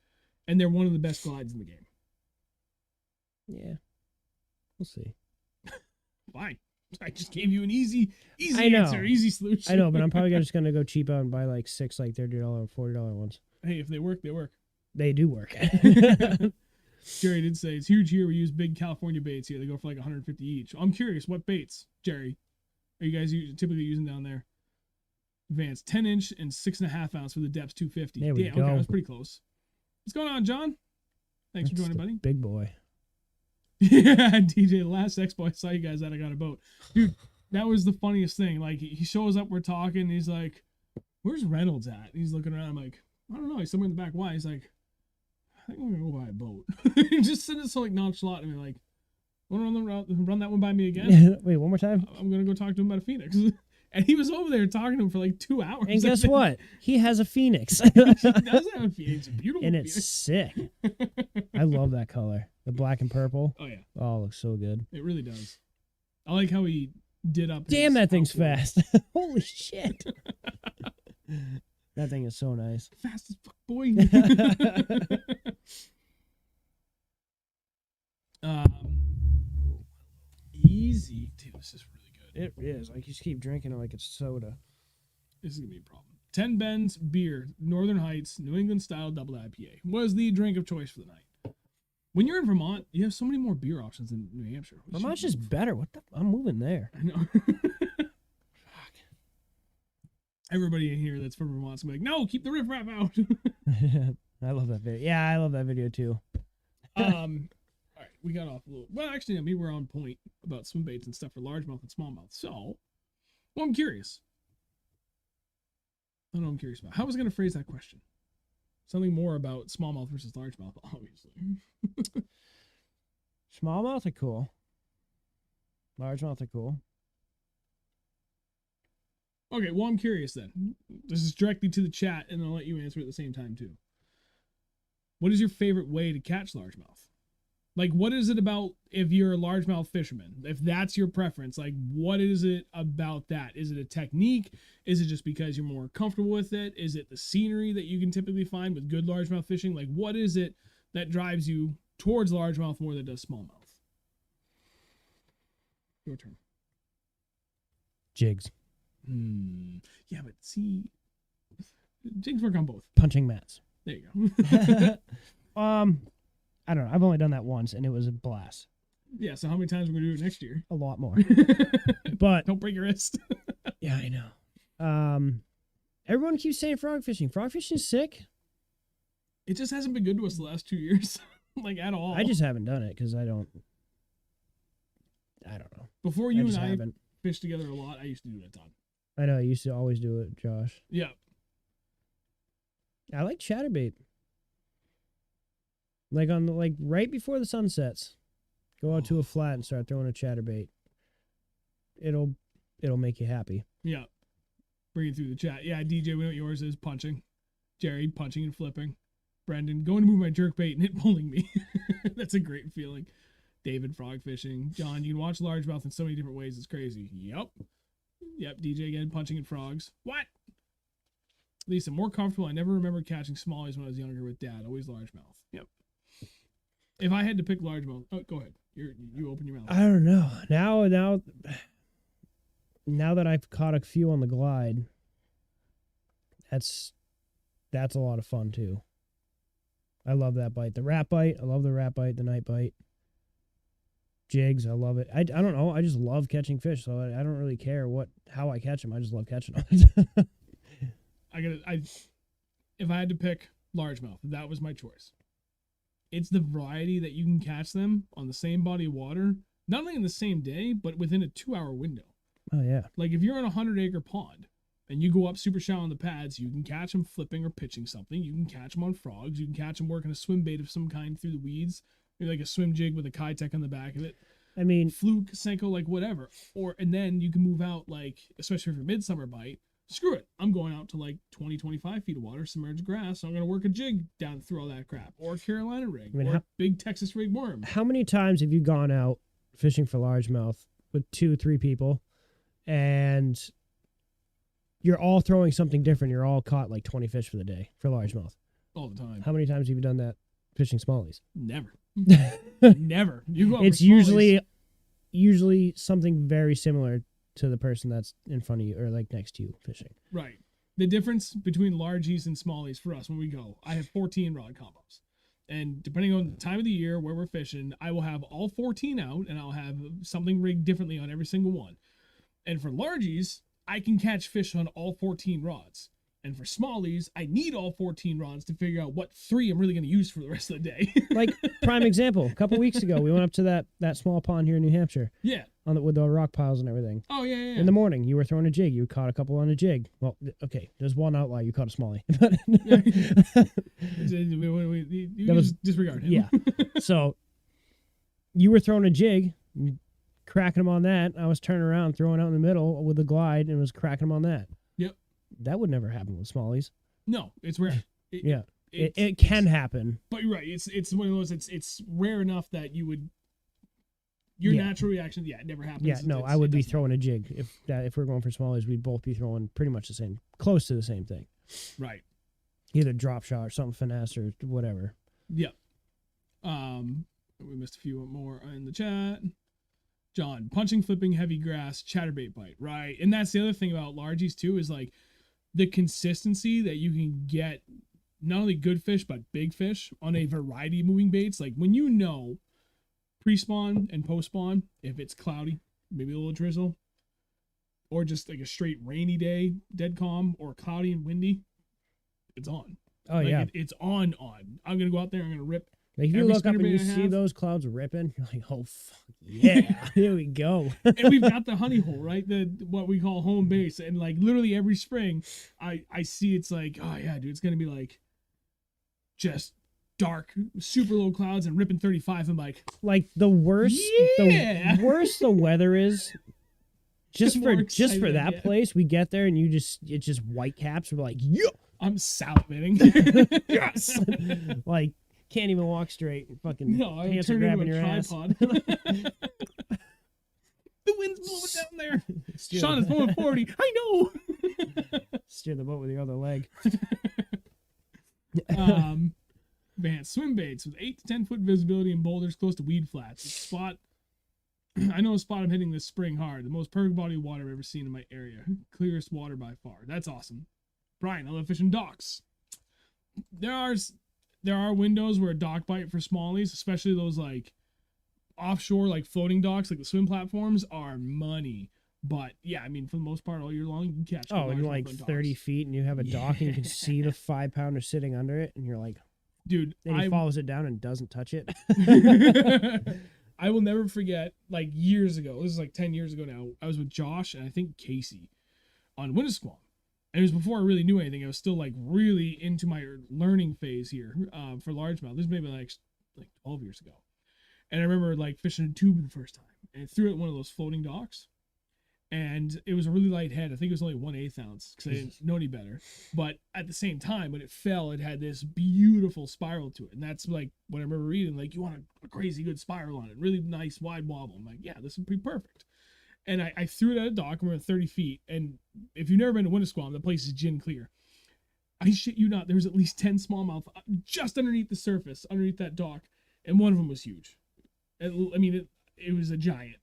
And they're one of the best glides in the game. Yeah. We'll see. Fine. I just gave you an easy I know. answer, easy solution. I know, but I'm probably just going to go cheap out and buy like 6 like $30 or $40 ones. Hey, if they work, they work. They do work. Jerry did say, it's huge here. We use big California baits here. They go for like 150 each. I'm curious, what baits, Jerry, are you guys typically using down there? Vance, 10-inch and 6.5 ounce for the depths 250. There we go. Okay, that was pretty close. What's going on, John? Thanks for joining, buddy. Big boy. Yeah, DJ, the last expo I saw you guys at, I got a boat. Dude, that was the funniest thing. Like, he shows up, we're talking, and he's like, where's Reynolds at? And he's looking around, I'm like, I don't know, he's somewhere in the back. Why? He's like, I think I'm gonna go buy a boat. He just sitting so like nonchalant, and like, want to run that one by me again? Wait, one more time? I'm gonna go talk to him about a Phoenix. And he was over there talking to him for like 2 hours. And guess what? He has a Phoenix. He does have a Phoenix. It's a beautiful And Phoenix. it's sick. I love that color. The black and purple. Oh, yeah. Oh, it looks so good. It really does. I like how he did up. Damn, that thing's outboard. fast. Holy shit. That thing is so nice. Fast as fuck, boy. Easy. Dude, this is really good. It is. Like, you just keep drinking it like it's soda. This is going to be a problem. 10 Ben's beer, Northern Heights, New England style double IPA was the drink of choice for the night. When you're in Vermont, you have so many more beer options than New Hampshire. Vermont's just better. What the? I'm moving there. I know. Fuck. Everybody in here that's from Vermont's gonna be like, no, keep the riffraff out. I love that video. Yeah, I love that video too. All right, we got off a little. Well, actually, I mean, we're on point about swim baits and stuff for largemouth and smallmouth. So, well, I'm curious. I don't know. I'm curious about. How was I gonna phrase that question? Something more about smallmouth versus largemouth, obviously. Smallmouth are cool. Largemouth are cool. Okay, well, I'm curious then. This is directly to the chat, and I'll let you answer at the same time, too. What is your favorite way to catch largemouth? Like, what is it about if you're a largemouth fisherman? If that's your preference, like, what is it about that? Is it a technique? Is it just because you're more comfortable with it? Is it the scenery that you can typically find with good largemouth fishing? Like, what is it that drives you towards largemouth more than does smallmouth? Your turn. Jigs. Yeah, but see, jigs work on both. Punching mats. There you go. I don't know. I've only done that once, and it was a blast. Yeah, so how many times are we going to do it next year? A lot more. But Don't break your wrist. yeah, I know. Everyone keeps saying frog fishing. Frog fishing is sick. It just hasn't been good to us the last 2 years. Like, at all. I just haven't done it because I don't know. Before you I just and I haven't. fished together a lot, I used to do it a ton. I know. I used to always do it, Josh. Yeah. I like chatterbait. Like right before the sun sets, go out to a flat and start throwing a chatterbait. It'll make you happy. Yeah. Bring it through the chat. Yeah, DJ, we know what yours is. Punching. Jerry, punching and flipping. Brendan, going to move my jerkbait and it pulling me. That's a great feeling. David, frog fishing. John, you can watch largemouth in so many different ways. It's crazy. Yep, DJ again, punching at frogs. What? Lisa, more comfortable. I never remember catching smallies when I was younger with dad. Always largemouth. Yep. If I had to pick largemouth, go ahead. You open your mouth. I don't know. Now that I've caught a few on the glide, that's a lot of fun too. I love that bite. The rat bite, I love the rat bite, the night bite. Jigs, I love it. I don't know. I just love catching fish, so I don't really care how I catch them. I just love catching them. If I had to pick largemouth, that was my choice. It's the variety that you can catch them on the same body of water, not only in the same day, but within a 2-hour window. Oh yeah. Like if you're on a 100-acre pond and you go up super shallow on the pads, you can catch them flipping or pitching something. You can catch them on frogs. You can catch them working a swim bait of some kind through the weeds, maybe like a swim jig with a Kitech on the back of it. I mean, Fluke, Senko, like whatever. And then you can move out, like, especially for midsummer bite. Screw it. I'm going out to like 20, 25 feet of water, submerged grass. So I'm going to work a jig down through all that crap. Or Carolina rig. I mean, or big Texas rig worm. how many times have you gone out fishing for largemouth with 2-3 people and you're all throwing something different? You're all caught like 20 fish for the day for largemouth. All the time. How many times have you done that fishing smallies? Never. Never. You go out It's for smallies. usually something very similar to the person that's in front of you or like next to you fishing. Right. The difference between largies and smallies for us when we go, I have 14 rod combos. And depending on the time of the year where we're fishing, I will have all 14 out and I'll have something rigged differently on every single one. And for largies, I can catch fish on all 14 rods. And for smallies, I need all 14 rods to figure out what 3 I'm really going to use for the rest of the day. Like, prime example, a couple weeks ago, we went up to that small pond here in New Hampshire. Yeah. With the rock piles and everything. Oh, yeah. In the morning, you were throwing a jig. You caught a couple on a jig. Well, okay, there's one outlier. You caught a smallie. You That was- just disregard him. Yeah. So, you were throwing a jig, cracking them on that. I was turning around, throwing out in the middle with a glide, and was cracking them on that. Yep. That would never happen with smallies. No, it's rare. Yeah. It can happen. But you're right. It's one of those. It's rare enough that you would. Your Yeah. natural reaction, it never happens. Yeah, no, I would it be doesn't throwing a jig. If we're going for smallies, we'd both be throwing pretty much the same, close to the same thing. happen. Right. Either drop shot or something finesse or whatever. Yep. We missed a few more in the chat. John, punching, flipping, heavy grass, chatterbait bite. Right. And that's the other thing about largies too, is like the consistency that you can get not only good fish, but big fish on a variety of moving baits. Like when you know pre-spawn and post-spawn, if it's cloudy, maybe a little drizzle, or just like a straight rainy day, dead calm, or cloudy and windy, it's on. Oh, Like, yeah. it's on. I'm going to go out there, I'm going to rip. Like if you every look up and spinnerbait you I see have- those clouds ripping, you're like, oh, fuck, yeah, here we go. And we've got the honey hole, right? What we call home base. And like literally every spring, I see it's like, oh yeah, dude, it's going to be like just dark, super low clouds and ripping 35. I'm like, Like the worse, Yeah. the worse the weather is, just The more for excited I that get. place, we get there and it's just white caps. We're like, yeah, I'm salivating. yes, like can't even walk straight. Fucking No, I pants are turned into grabbing a your ass. tripod. The wind's blowing down there. Steer Sean the- is blowing 40. I know. Steer the boat with the other leg. Man, swim baits with 8 to 10 foot visibility and boulders close to weed flats. It's a spot. I know a spot I'm hitting this spring hard. The most perfect body of water I've ever seen in my area. Clearest water by far. That's awesome. Brian, I love fishing docks. There are windows where a dock bite for smallies, especially those like offshore like floating docks, like the swim platforms, are money. But yeah, I mean, for the most part, all year long, you can catch. Oh, good and largemouth like on docks. 30 feet, and you have a dock, and you can see the 5-pounder sitting under it, and you're like, Dude, then he follows it down and doesn't touch it. I will never forget, like years ago, this is like 10 years ago now, I was with Josh and I think Casey on Winnisquam. And it was before I really knew anything. I was still like really into my learning phase here for largemouth. This was maybe like 12 years ago. And I remember like fishing a tube the first time and threw it at one of those floating docks. And it was a really light head. I think it was only 1/8 ounce because I didn't know any better. But at the same time, when it fell, it had this beautiful spiral to it. And that's like what I remember reading, like, you want a crazy good spiral on it. Really nice wide wobble. I'm like, yeah, this would be perfect. And I threw it at a dock and we're at 30 feet. And if you've never been to Winnisquam, the place is gin clear. I shit you not, there was at least 10 smallmouth just underneath the surface, underneath that dock. And one of them was huge. I mean, it was a giant.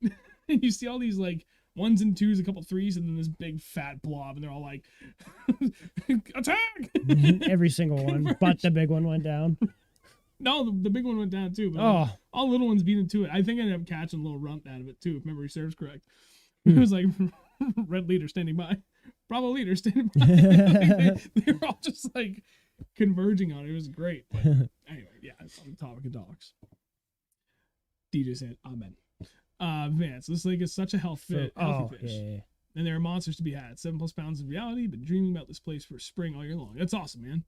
And you see all these like 1s and 2s, a couple 3s, and then this big fat blob, and they're all like, attack! Every single one, but the big one went down. No, the big one went down too, but Oh, all little ones beat into it. I think I ended up catching a little runt out of it too, if memory serves correct. It was like, red leader standing by, Bravo leader standing by. They were all just like converging on it. It was great. But anyway, yeah, it's on the topic of dogs. DJ said, amen. Man, so this lake is such a healthy oh, fish. yeah. and there are monsters to be had. 7+ pounds of reality, but dreaming about this place for spring all year long. That's awesome, man.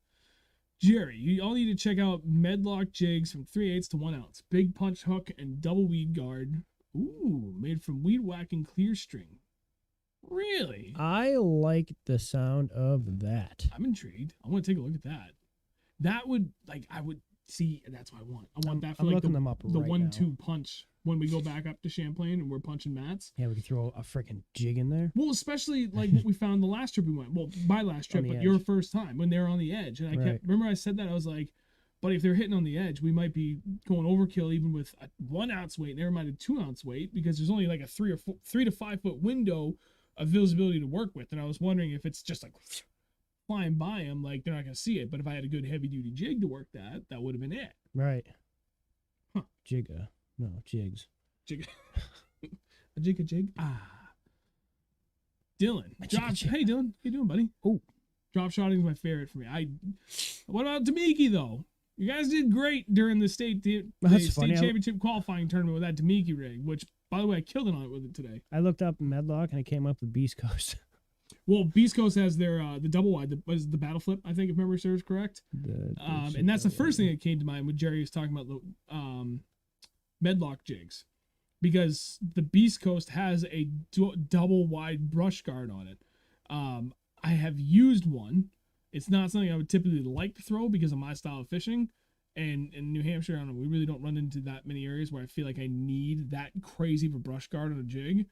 Jerry, you all need to check out Medlock jigs from 3/8 to 1 ounce. Big punch hook and double weed guard. Ooh, made from weed whacking clear string. Really? I like the sound of that. I'm intrigued. I want to take a look at that. That would, like, I would see, that's what I want. I want that for, I'm like, looking them up the right 1-2 punch when we go back up to Champlain and we're punching mats. Yeah, we could throw a freaking jig in there. Well, especially like what we found the last trip we went. Well, my last trip, but edge. your first time when they were on the edge. And I kept, remember I said that? I was like, but if they're hitting on the edge, we might be going overkill even with a 1 ounce weight, never mind a 2 ounce weight, because there's only like a 3 to 5 foot window of visibility to work with. And I was wondering if it's just like flying by them, like they're not going to see it. But if I had a good heavy duty jig to work that, that would have been it. Right. Huh. Jigga. No, jigs. Jig. A jig. Dylan. Hey, Dylan. How you doing, buddy? Oh. Drop shotting is my favorite for me. What about Tamiki, though? You guys did great during the state championship qualifying tournament with that Tamiki rig, which, by the way, I killed it on it with it today. I looked up Medlock and it came up with Beast Coast. Well, Beast Coast has their the double wide, the battle flip, I think, if memory serves correct. And that's the first thing that came to mind when Jerry was talking about the Medlock jigs, because the Beast Coast has a double wide brush guard on it. I have used one. It's not something I would typically like to throw because of my style of fishing. And in New Hampshire, I don't know, we really don't run into that many areas where I feel like I need that crazy of a brush guard on a jig.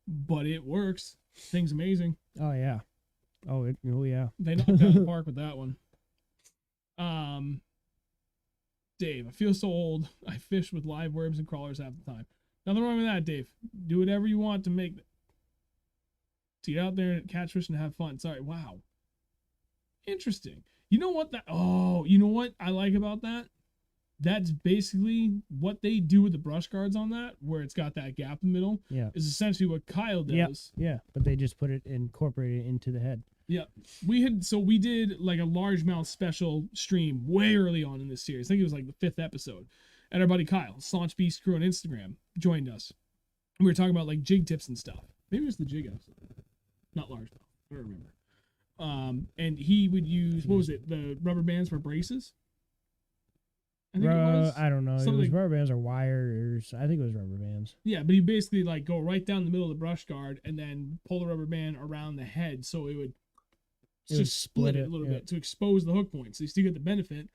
But it works. Thing's amazing. Oh, yeah. Oh, yeah. They knocked out the park with that one. Dave, I feel so old. I fish with live worms and crawlers half the time. Nothing wrong with that, Dave. Do whatever you want to get out there and catch fish and have fun. Sorry. Wow. Interesting. You know what you know what I like about that? That's basically what they do with the brush guards on that, where it's got that gap in the middle. Yeah. Is essentially what Kyle does. Yeah. But they just incorporate it into the head. Yeah. We did like a largemouth special stream way early on in this series. I think it was like the 5th episode. And our buddy Kyle, Slaunch Beast Crew on Instagram, joined us. We were talking about like jig tips and stuff. Maybe it was the jig episode. Not largemouth. I don't remember. And he would use, what was it? The rubber bands for braces? I think it was. I don't know. It was rubber bands or wires. I think it was rubber bands. Yeah, but he basically like go right down the middle of the brush guard and then pull the rubber band around the head so it would just split it a little bit to expose the hook point. So you still get the benefit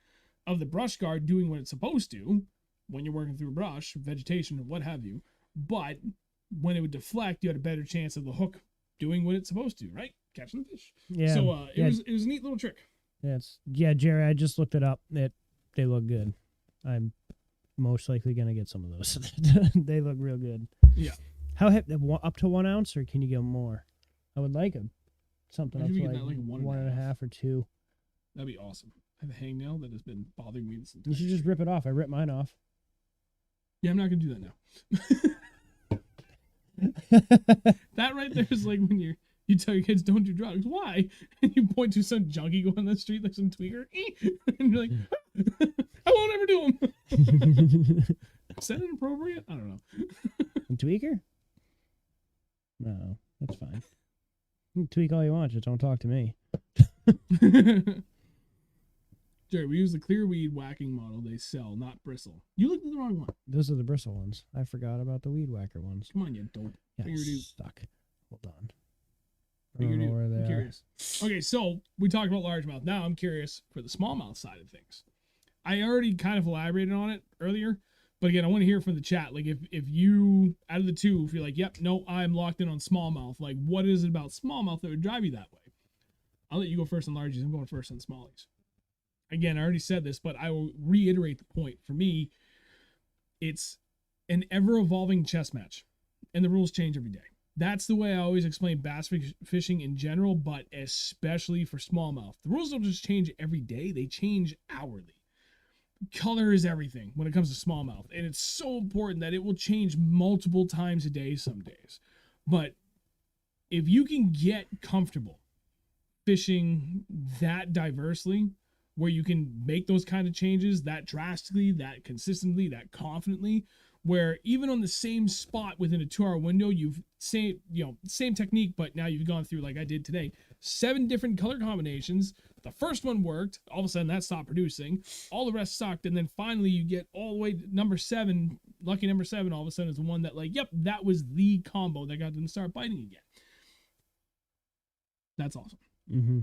of the brush guard doing what it's supposed to when you're working through brush, vegetation, or what have you. But when it would deflect, you had a better chance of the hook doing what it's supposed to, right? Catching the fish. Yeah. So it was a neat little trick. Yeah, Jerry, I just looked it up. They look good. I'm most likely gonna get some of those. They look real good. Yeah. How up to 1 ounce, or can you get more? I would like something up to like 1.5 or 2. That'd be awesome. I have a hangnail that has been bothering me this entire. You should just rip it off. I ripped mine off. Yeah, I'm not gonna do that now. That right there is like when you tell your kids don't do drugs. Why? And you point to some junkie going on the street like some tweaker, and you're like, I won't ever do them. Is that inappropriate? I don't know. A tweaker? No, that's fine. You can tweak all you want, just don't talk to me. Jerry, we use the clear weed whacking model they sell, not bristle. You looked at the wrong one. Those are the bristle ones. I forgot about the weed whacker ones. Come on, you dope. Yeah, stuck. Hold on. I I'm don't know where they are. curious. Okay, so we talked about largemouth. Now I'm curious for the smallmouth side of things. I already kind of elaborated on it earlier, but again, I want to hear from the chat. Like, if you, out of the two, if you're like, yep, no, I'm locked in on smallmouth, like, what is it about smallmouth that would drive you that way? I'll let you go first on largies. I'm going first on smallies. Again, I already said this, but I will reiterate the point. For me, it's an ever-evolving chess match, and the rules change every day. That's the way I always explain bass fishing in general, but especially for smallmouth. The rules don't just change every day, they change hourly. Color is everything when it comes to smallmouth, and it's so important that it will change multiple times a day some days. But if you can get comfortable fishing that diversely, where you can make those kind of changes that drastically, that consistently, that confidently, where even on the same spot within a 2-hour window, you've same technique, but now you've gone through, like I did today, 7 different color combinations. The first one worked, all of a sudden that stopped producing, all the rest sucked, and then finally you get all the way to number 7, lucky number 7, all of a sudden is the one that, like, yep, that was the combo that got them to start biting again. That's awesome. Mm-hmm.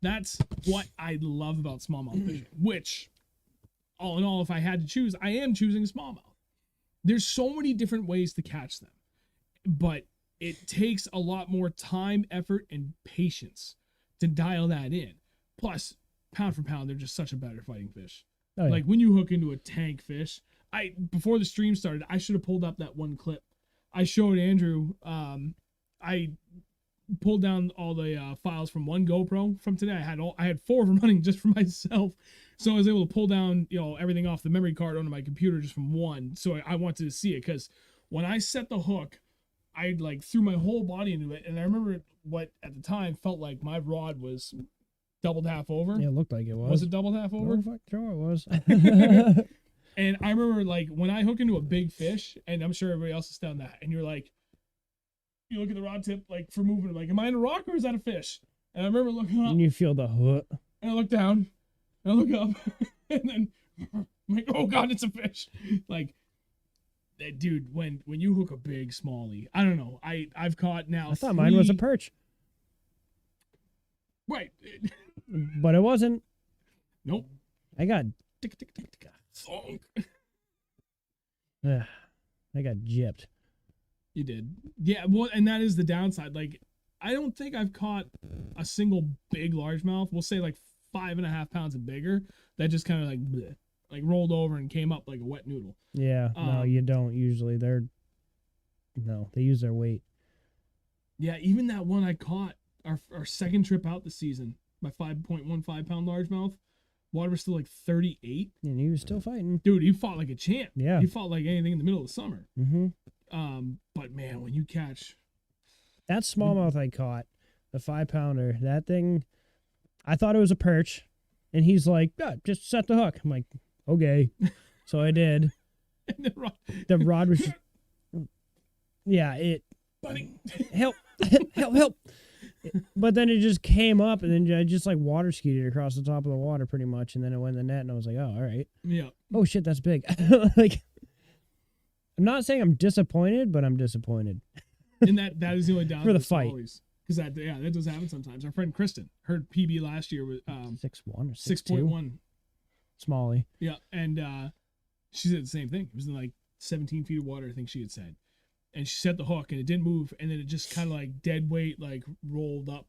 That's what I love about smallmouth fishing, which, all in all, if I had to choose, I am choosing smallmouth. There's so many different ways to catch them, but it takes a lot more time, effort, and patience to dial that in. Plus, pound for pound, they're just such a better fighting fish. Oh, yeah. Like, when you hook into a tank fish, before the stream started, I should have pulled up that one clip. I showed Andrew, I pulled down all the files from one GoPro from today. I had 4 of them running just for myself, so I was able to pull down everything off the memory card onto my computer just from one. So I wanted to see it, because when I set the hook, I like threw my whole body into it, and I remember what at the time felt like my rod was doubled half over. Yeah, it looked like it was. Was it doubled half over? Oh, fuck, sure it was. And I remember, like, when I hook into a big fish, and I'm sure everybody else has done that, and you're like, you look at the rod tip, like, for movement, like, am I in a rock or is that a fish? And I remember looking up, And you feel the hook. and I look down, and I look up, and then I'm like, oh god, it's a fish. Like, dude, when you hook a big smallie, I don't know, I've caught now. I thought mine was a perch. Right. But it wasn't. Nope. I got Tick, tick, tick, tick. Thunk. I got gypped. You did. Yeah, well, and that is the downside. Like, I don't think I've caught a single big largemouth, we'll say like 5.5 pounds and bigger, that just kind of like bleh, like rolled over and came up like a wet noodle. Yeah, no, you don't usually. They use their weight. Yeah, even that one I caught our second trip out this season, my 5.15 pound largemouth, water was still like 38. And he was still fighting. Dude, he fought like a champ. Yeah. He fought like anything in the middle of the summer. Mm-hmm. But man, when you catch that smallmouth I caught, the 5-pounder, that thing, I thought it was a perch, and he's like, yeah, just set the hook. I'm like, okay. So I did. And the rod was just, yeah, it, buddy, help, help. But then it just came up, and then I just like water skied it across the top of the water pretty much, and then it went in the net, and I was like, oh, all right. Yeah. Oh shit, that's big. Like, I'm not saying I'm disappointed, but I'm disappointed. And that is the only downside for the fight. Because that does happen sometimes. Our friend Kristen, her PB last year was 6'1" or 6.1. Smalley. Yeah, and she said the same thing. It was in like 17 feet of water, I think she had said. And she set the hook, and it didn't move, and then it just kind of like dead weight, like rolled up,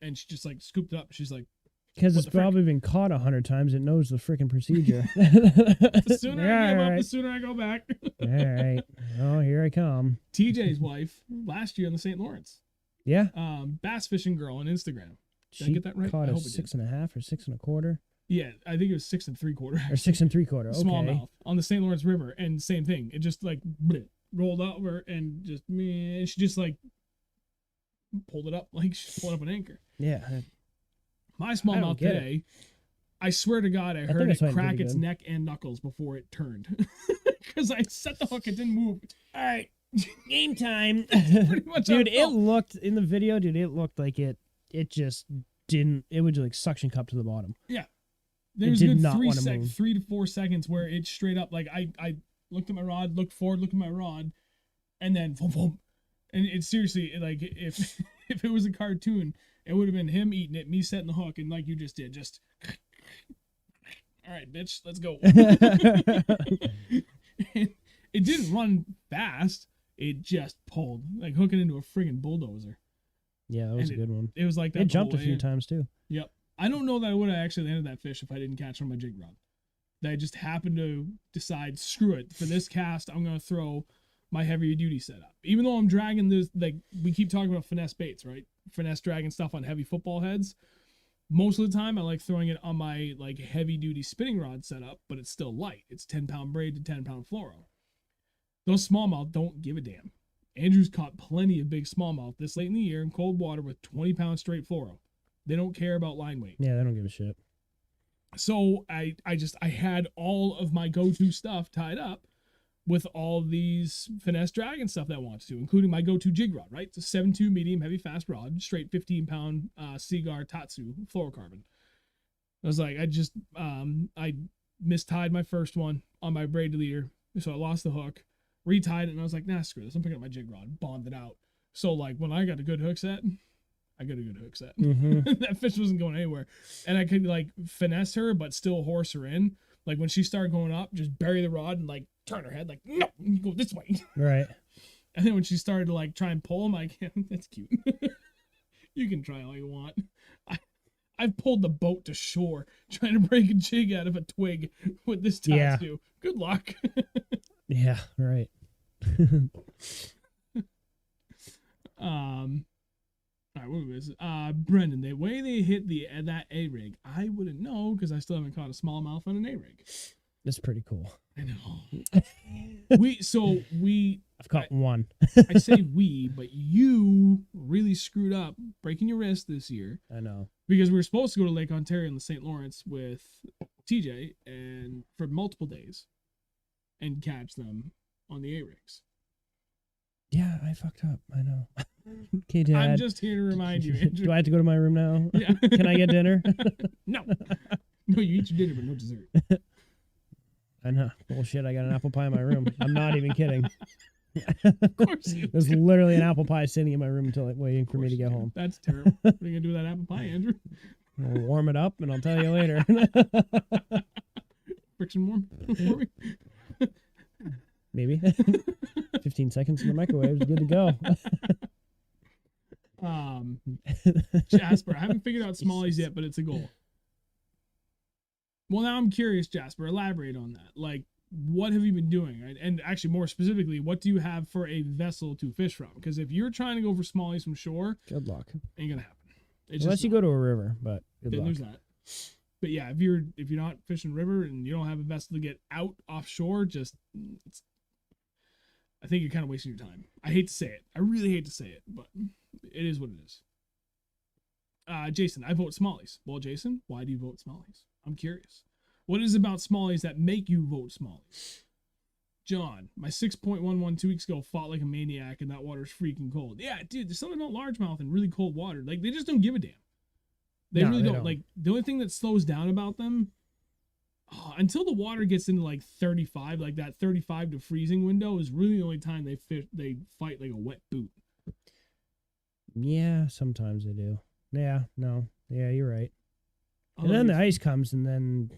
and she just like scooped it up. She's like, because it's probably been caught 100 times. It knows the freaking procedure. the sooner I give up, the sooner I go back. All right. Oh, here I come. TJ's wife last year in the St. Lawrence. Yeah. Bass fishing girl on Instagram. Did I get that right? Caught a 6.5 or 6 1/4. Yeah, I think it was 6 3/4. Or 6 3/4. Okay. Smallmouth on the St. Lawrence River, and same thing. It just like bleh, rolled over and just she just like pulled it up like she pulled up an anchor. Yeah. My smallmouth today, I swear to God, I heard it crack its neck and knuckles before it turned. Because I set the hook, it didn't move. All right, game time. Pretty much dude, it looked, in the video, dude, it looked like it just didn't, it would like suction cup to the bottom. Yeah. There was a good 3 to 4 seconds where it straight up, like I looked at my rod, looked forward, looked at my rod, and then boom, boom. And it seriously, like, if it was a cartoon, it would have been him eating it, me setting the hook, and like you just did, just, all right, bitch, let's go. And it didn't run fast. It just pulled, like hooking into a friggin' bulldozer. Yeah, that was a good one. It was like that. It jumped a few times too. Yep. I don't know that I would have actually landed that fish if I didn't catch it on my jig rod. That I just happened to decide, screw it. For this cast, I'm going to throw my heavier duty setup. Even though I'm dragging this, like, we keep talking about finesse baits, right? Finesse dragging stuff on heavy football heads. Most of the time, I like throwing it on my, like, heavy duty spinning rod setup, but it's still light. It's 10-pound braid to 10-pound fluoro. Those smallmouth don't give a damn. Andrew's caught plenty of big smallmouth this late in the year in cold water with 20-pound straight fluoro. They don't care about line weight. Yeah, they don't give a shit. So I had all of my go-to stuff tied up with all these finesse dragon stuff that I wanted to, including my go-to jig rod, right? It's a 7.2 medium heavy fast rod, straight 15-pound Seagar Tatsu fluorocarbon. I was like, I mistied my first one on my braid leader, so I lost the hook, retied it, and I was like, nah, screw this. I'm picking up my jig rod, bombed it out. So like when I got a good hook set, I got a good hook set. That fish wasn't going anywhere, and I could like finesse her, but still horse her in. Like when she started going up, just bury the rod and like turn her head, like no, you go this way. Right. And then when she started to like try and pull, I'm like, yeah, that's cute. You can try all you want. I've pulled the boat to shore trying to break a jig out of a twig with this tattoo. Yeah. Good luck. Yeah, right. All right, what was it? Brendan, the way they hit that A rig, I wouldn't know because I still haven't caught a smallmouth on an A rig. That's pretty cool. I know. I've caught one. I say we, but you really screwed up breaking your wrist this year. I know. Because we were supposed to go to Lake Ontario in the St. Lawrence with TJ and for multiple days and catch them on the A rigs. Yeah, I fucked up. I know. Okay, Dad. I'm just here to remind you, Andrew. Do I have to go to my room now? Yeah. Can I get dinner? No. No, you eat your dinner, but no dessert. I know. Bullshit, I got an apple pie in my room. I'm not even kidding. Of course you There's literally an apple pie sitting in my room until waiting for me to get home. That's terrible. What are you going to do with that apple pie, Andrew? I'll warm it up, and I'll tell you later. Friction warm for me? Maybe. 15 seconds in the microwave is good to go. Jasper, I haven't figured out smallies yet, but it's a goal. Well, now I'm curious, Jasper. Elaborate on that. Like, what have you been doing? Right? And actually, more specifically, what do you have for a vessel to fish from? Because if you're trying to go for smallies from shore, good luck. Ain't gonna happen. Unless you go to a river, but good luck. There's that. But yeah, if you're not fishing river and you don't have a vessel to get out offshore, I think you're kind of wasting your time. I hate to say it. I really hate to say it, but it is what it is. Jason, I vote smallies. Well, Jason, why do you vote smallies? I'm curious. What is it about smallies that make you vote smallies? John, my 6.11 2 weeks ago fought like a maniac and that water's freaking cold. Yeah, dude, there's something about largemouth in really cold water. Like, they just don't give a damn. They really don't. Like, the only thing that slows down about them, until the water gets into like 35, like that 35 to freezing window is really the only time they fight like a wet boot. Yeah, sometimes they do. Yeah, no. Yeah, you're right. And then the ice comes and then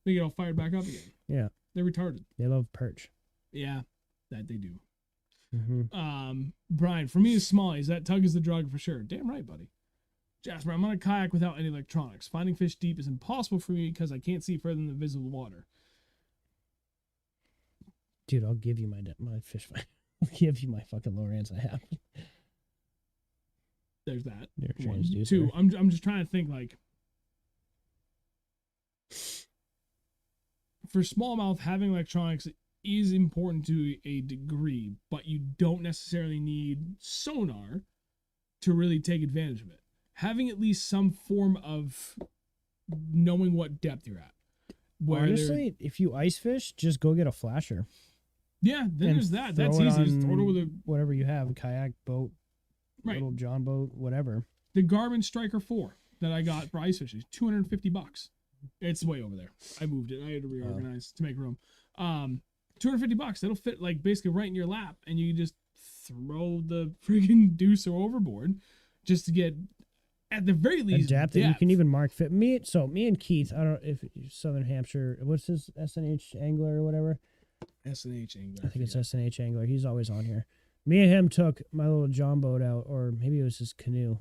they get all fired back up again. Yeah. They're retarded. They love perch. Yeah, that they do. Mm-hmm. Brian, for me, is smallies. That tug is the drug for sure. Damn right, buddy. Jasper, I'm on a kayak without any electronics. Finding fish deep is impossible for me because I can't see further than the visible water. Dude, I'll give you my fish finder. I'll give you my fucking Lowrance I have. There's that. One. Two, I'm just trying to think, like, for smallmouth, having electronics is important to a degree, but you don't necessarily need sonar to really take advantage of it. Having at least some form of knowing what depth you're at. Honestly, if you ice fish, just go get a flasher. Yeah, then there's that. That's easy. Just throw it over whatever you have, a kayak, boat, right, little John boat, whatever. The Garmin Striker 4 that I got for ice fishing, $250. It's way over there. I moved it. I had to reorganize to make room. $250. That'll fit like basically right in your lap, and you just throw the friggin' deucer overboard just to get, at the very least, depth. You can even mark fit. Me and Keith, I don't know if Southern Hampshire, what's his SNH Angler or whatever? SNH Angler. I think it's SNH Angler. He's always on here. Me and him took my little John boat out, or maybe it was his canoe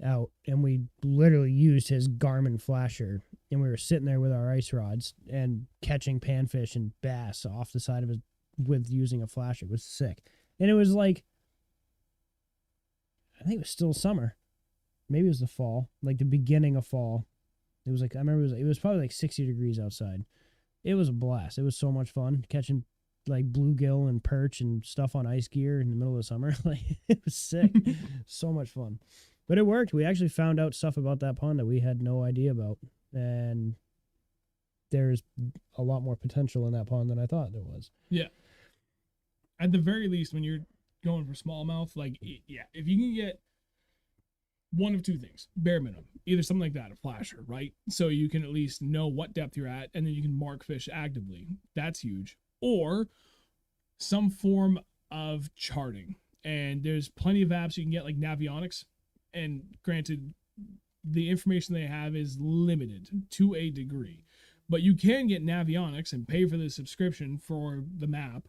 out, and we literally used his Garmin flasher, and we were sitting there with our ice rods and catching panfish and bass off the side of his with using a flasher. It was sick. And it was like, I think it was still summer. Maybe it was the fall, like the beginning of fall. It was like, I remember it was probably like 60 degrees outside. It was a blast. It was so much fun catching like bluegill and perch and stuff on ice gear in the middle of the summer. Like, it was sick. So much fun. But it worked. We actually found out stuff about that pond that we had no idea about. And there's a lot more potential in that pond than I thought there was. Yeah. At the very least, when you're going for smallmouth, like, yeah, if you can get one of two things, bare minimum, either something like that, a flasher, right? So you can at least know what depth you're at, and then you can mark fish actively. That's huge. Or some form of charting. And there's plenty of apps you can get, like Navionics. And granted, the information they have is limited to a degree. But you can get Navionics and pay for the subscription for the map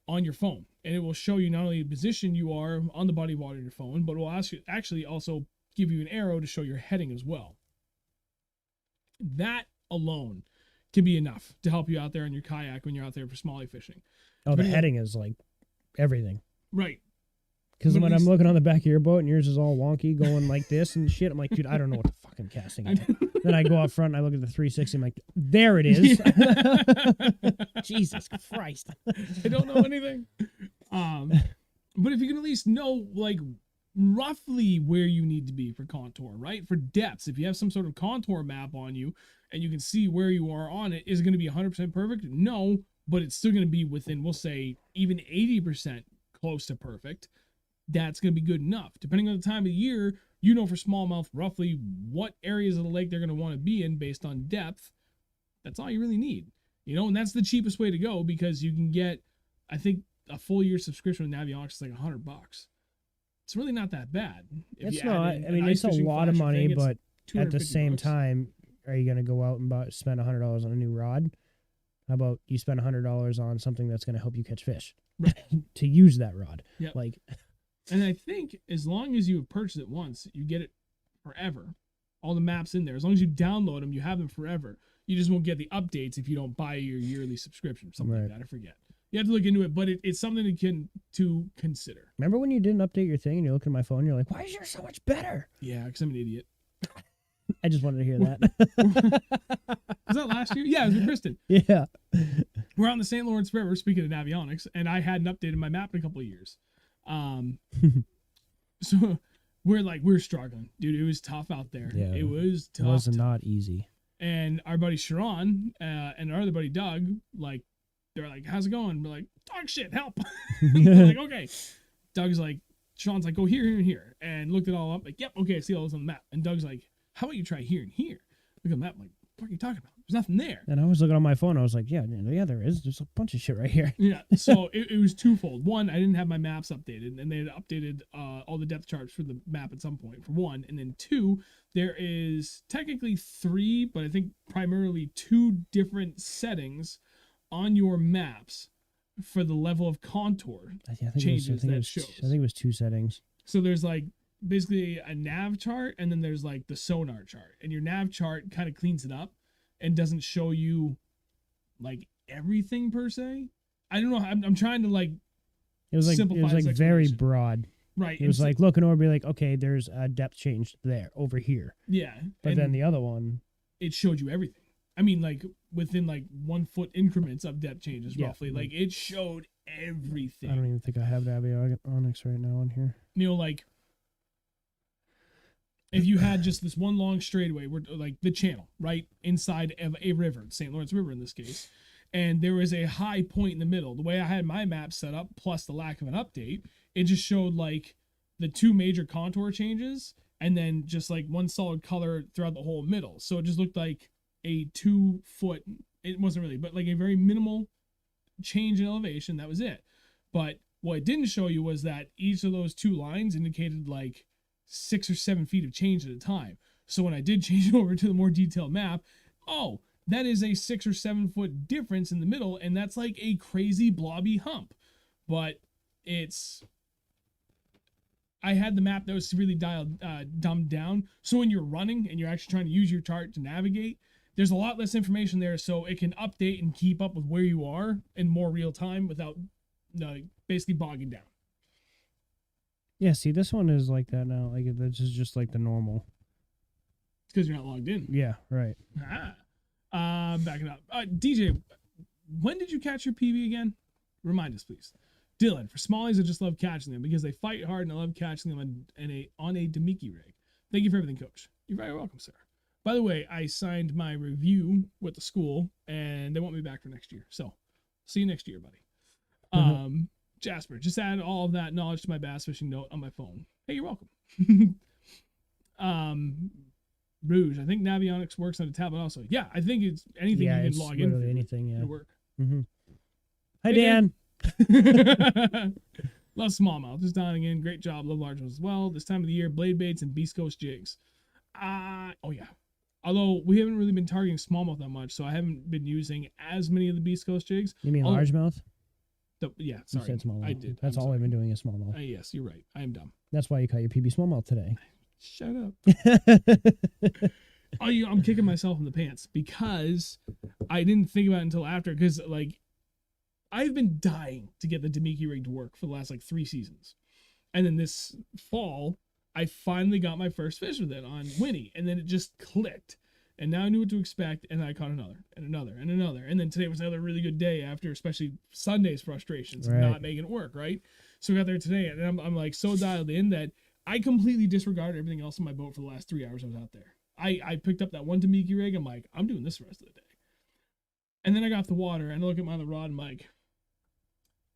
on your phone. And it will show you not only the position you are on the body of water in your phone, but it will actually also give you an arrow to show your heading as well. That alone can be enough to help you out there in your kayak when you're out there for smallie fishing. Oh, the heading is like everything. Right. Because when I'm looking on the back of your boat and yours is all wonky going like this and shit, I'm like, dude, I don't know what the fuck I'm casting at. Then I go out front and I look at the 360. I'm like, there it is. Jesus Christ. I don't know anything. But if you can at least know, like, roughly where you need to be for contour, right? For depths, if you have some sort of contour map on you and you can see where you are on it, is it going to be 100% perfect? No, but it's still going to be within, we'll say, even 80% close to perfect. That's going to be good enough. Depending on the time of year, you know for smallmouth roughly what areas of the lake they're going to want to be in based on depth. That's all you really need. You know, and that's the cheapest way to go because you can get, I think, a full year subscription with Navionics is like $100. It's really not that bad. It's not. I mean, it's a lot of money, but at the same time, are you going to go out and spend $100 on a new rod? How about you spend $100 on something that's going to help you catch fish? Right. To use that rod. Yep. Like. And I think as long as you have purchased it once, you get it forever. All the maps in there. As long as you download them, you have them forever. You just won't get the updates if you don't buy your yearly subscription or something like that. I forget. You have to look into it, but it's something to consider. Remember when you didn't update your thing and you look at my phone and you're like, why is yours so much better? Yeah, because I'm an idiot. I just wanted to hear that. Was that last year? Yeah, it was with Kristen. Yeah. We're on the St. Lawrence River, speaking of Navionics, and I hadn't updated my map in a couple of years. So we're struggling, dude. It was tough out there. Yeah, it was tough. It was not easy. And our buddy Sharon and our other buddy Doug, like, they're like, how's it going? We're like, dog shit, help. We're like, okay. Doug's like, Sharon's like, go here, here, and here. And looked it all up. Like, yep, okay, I see all this on the map. And Doug's like, how about you try here and here? Look at the map. I'm like, what are you talking about? There's nothing there. And I was looking on my phone. I was like, yeah, there is. There's a bunch of shit right here. Yeah. So it was twofold. One, I didn't have my maps updated, and they had updated all the depth charts for the map at some point, for one. And then two, there is technically three, but I think primarily two different settings on your maps for the level of contour changes that shows. I think it was two settings. So there's like basically a nav chart, and then there's like the sonar chart. And your nav chart kind of cleans it up and doesn't show you like everything per se. I don't know. I'm trying to like simplify. It was like very broad. Right. It was like looking over, be like, okay, there's a depth change there over here. Yeah. But then the other one, it showed you everything. I mean, like within like 1 foot increments of depth changes, roughly. Like it showed everything. I don't even think I have Navionics right now on here. You know, like if you had just this one long straightaway, we're like the channel, right? Inside of a river, St. Lawrence River in this case. And there was a high point in the middle. The way I had my map set up, plus the lack of an update, it just showed like the two major contour changes and then just like one solid color throughout the whole middle. So it just looked like a 2 foot, it wasn't really, but like a very minimal change in elevation. That was it. But what it didn't show you was that each of those two lines indicated like 6 or 7 feet of change at a time. So when I did change over to the more detailed map, oh, that is a 6 or 7 foot difference in the middle, and that's like a crazy blobby hump. But I had the map that was really dumbed down. So when you're running and you're actually trying to use your chart to navigate, there's a lot less information there, so it can update and keep up with where you are in more real time without basically bogging down. Yeah, see, this one is like that now. Like, this is just like the normal. It's because you're not logged in. Yeah, right. Backing up. DJ, when did you catch your PB again? Remind us, please. Dylan, for smallies, I just love catching them because they fight hard and I love catching them on a Demiki rig. Thank you for everything, Coach. You're very welcome, sir. By the way, I signed my review with the school, and they want me back for next year. So, see you next year, buddy. Jasper, just add all of that knowledge to my bass fishing note on my phone. Hey, you're welcome. Rouge, I think Navionics works on a tablet also. Yeah, I think it's anything you can log in. Anything, yeah. It'll work. Mm-hmm. Hi, Dan. Love smallmouth. Just dialing in. Great job. Love largemouth as well. This time of the year, blade baits and Beast Coast jigs. Oh yeah. Although we haven't really been targeting smallmouth that much, so I haven't been using as many of the Beast Coast jigs. You mean largemouth? Yeah, sorry. You said smallmouth. I did. That's all I've been doing is smallmouth. Yes, you're right. I am dumb. That's why you caught your PB smallmouth today. Shut up. I'm kicking myself in the pants because I didn't think about it until after. Because like, I've been dying to get the Demiki rig to work for the last like 3 seasons, and then this fall I finally got my first fish with it on Winnie, and then it just clicked. And now I knew what to expect, and I caught another, and another, and another. And then today was another really good day after, especially Sunday's frustrations of not making it work, right? So we got there today, and I'm like so dialed in that I completely disregarded everything else in my boat for the last 3 hours I was out there. I picked up that one Demiki rig. I'm like, I'm doing this the rest of the day. And then I got off the water, and I look at my other rod, and I'm like,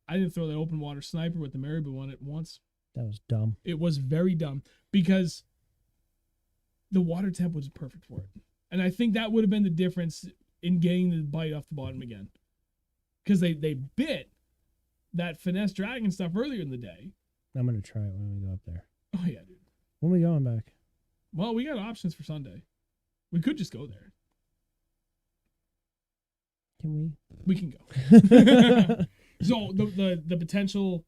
I didn't throw that open water sniper with the Maribou one at once. That was dumb. It was very dumb because the water temp was perfect for it. And I think that would have been the difference in getting the bite off the bottom again. Because they bit that finesse dragon stuff earlier in the day. I'm going to try it when we go up there. Oh, yeah, dude. When are we going back? Well, we got options for Sunday. We could just go there. Can we? We can go. So the potential,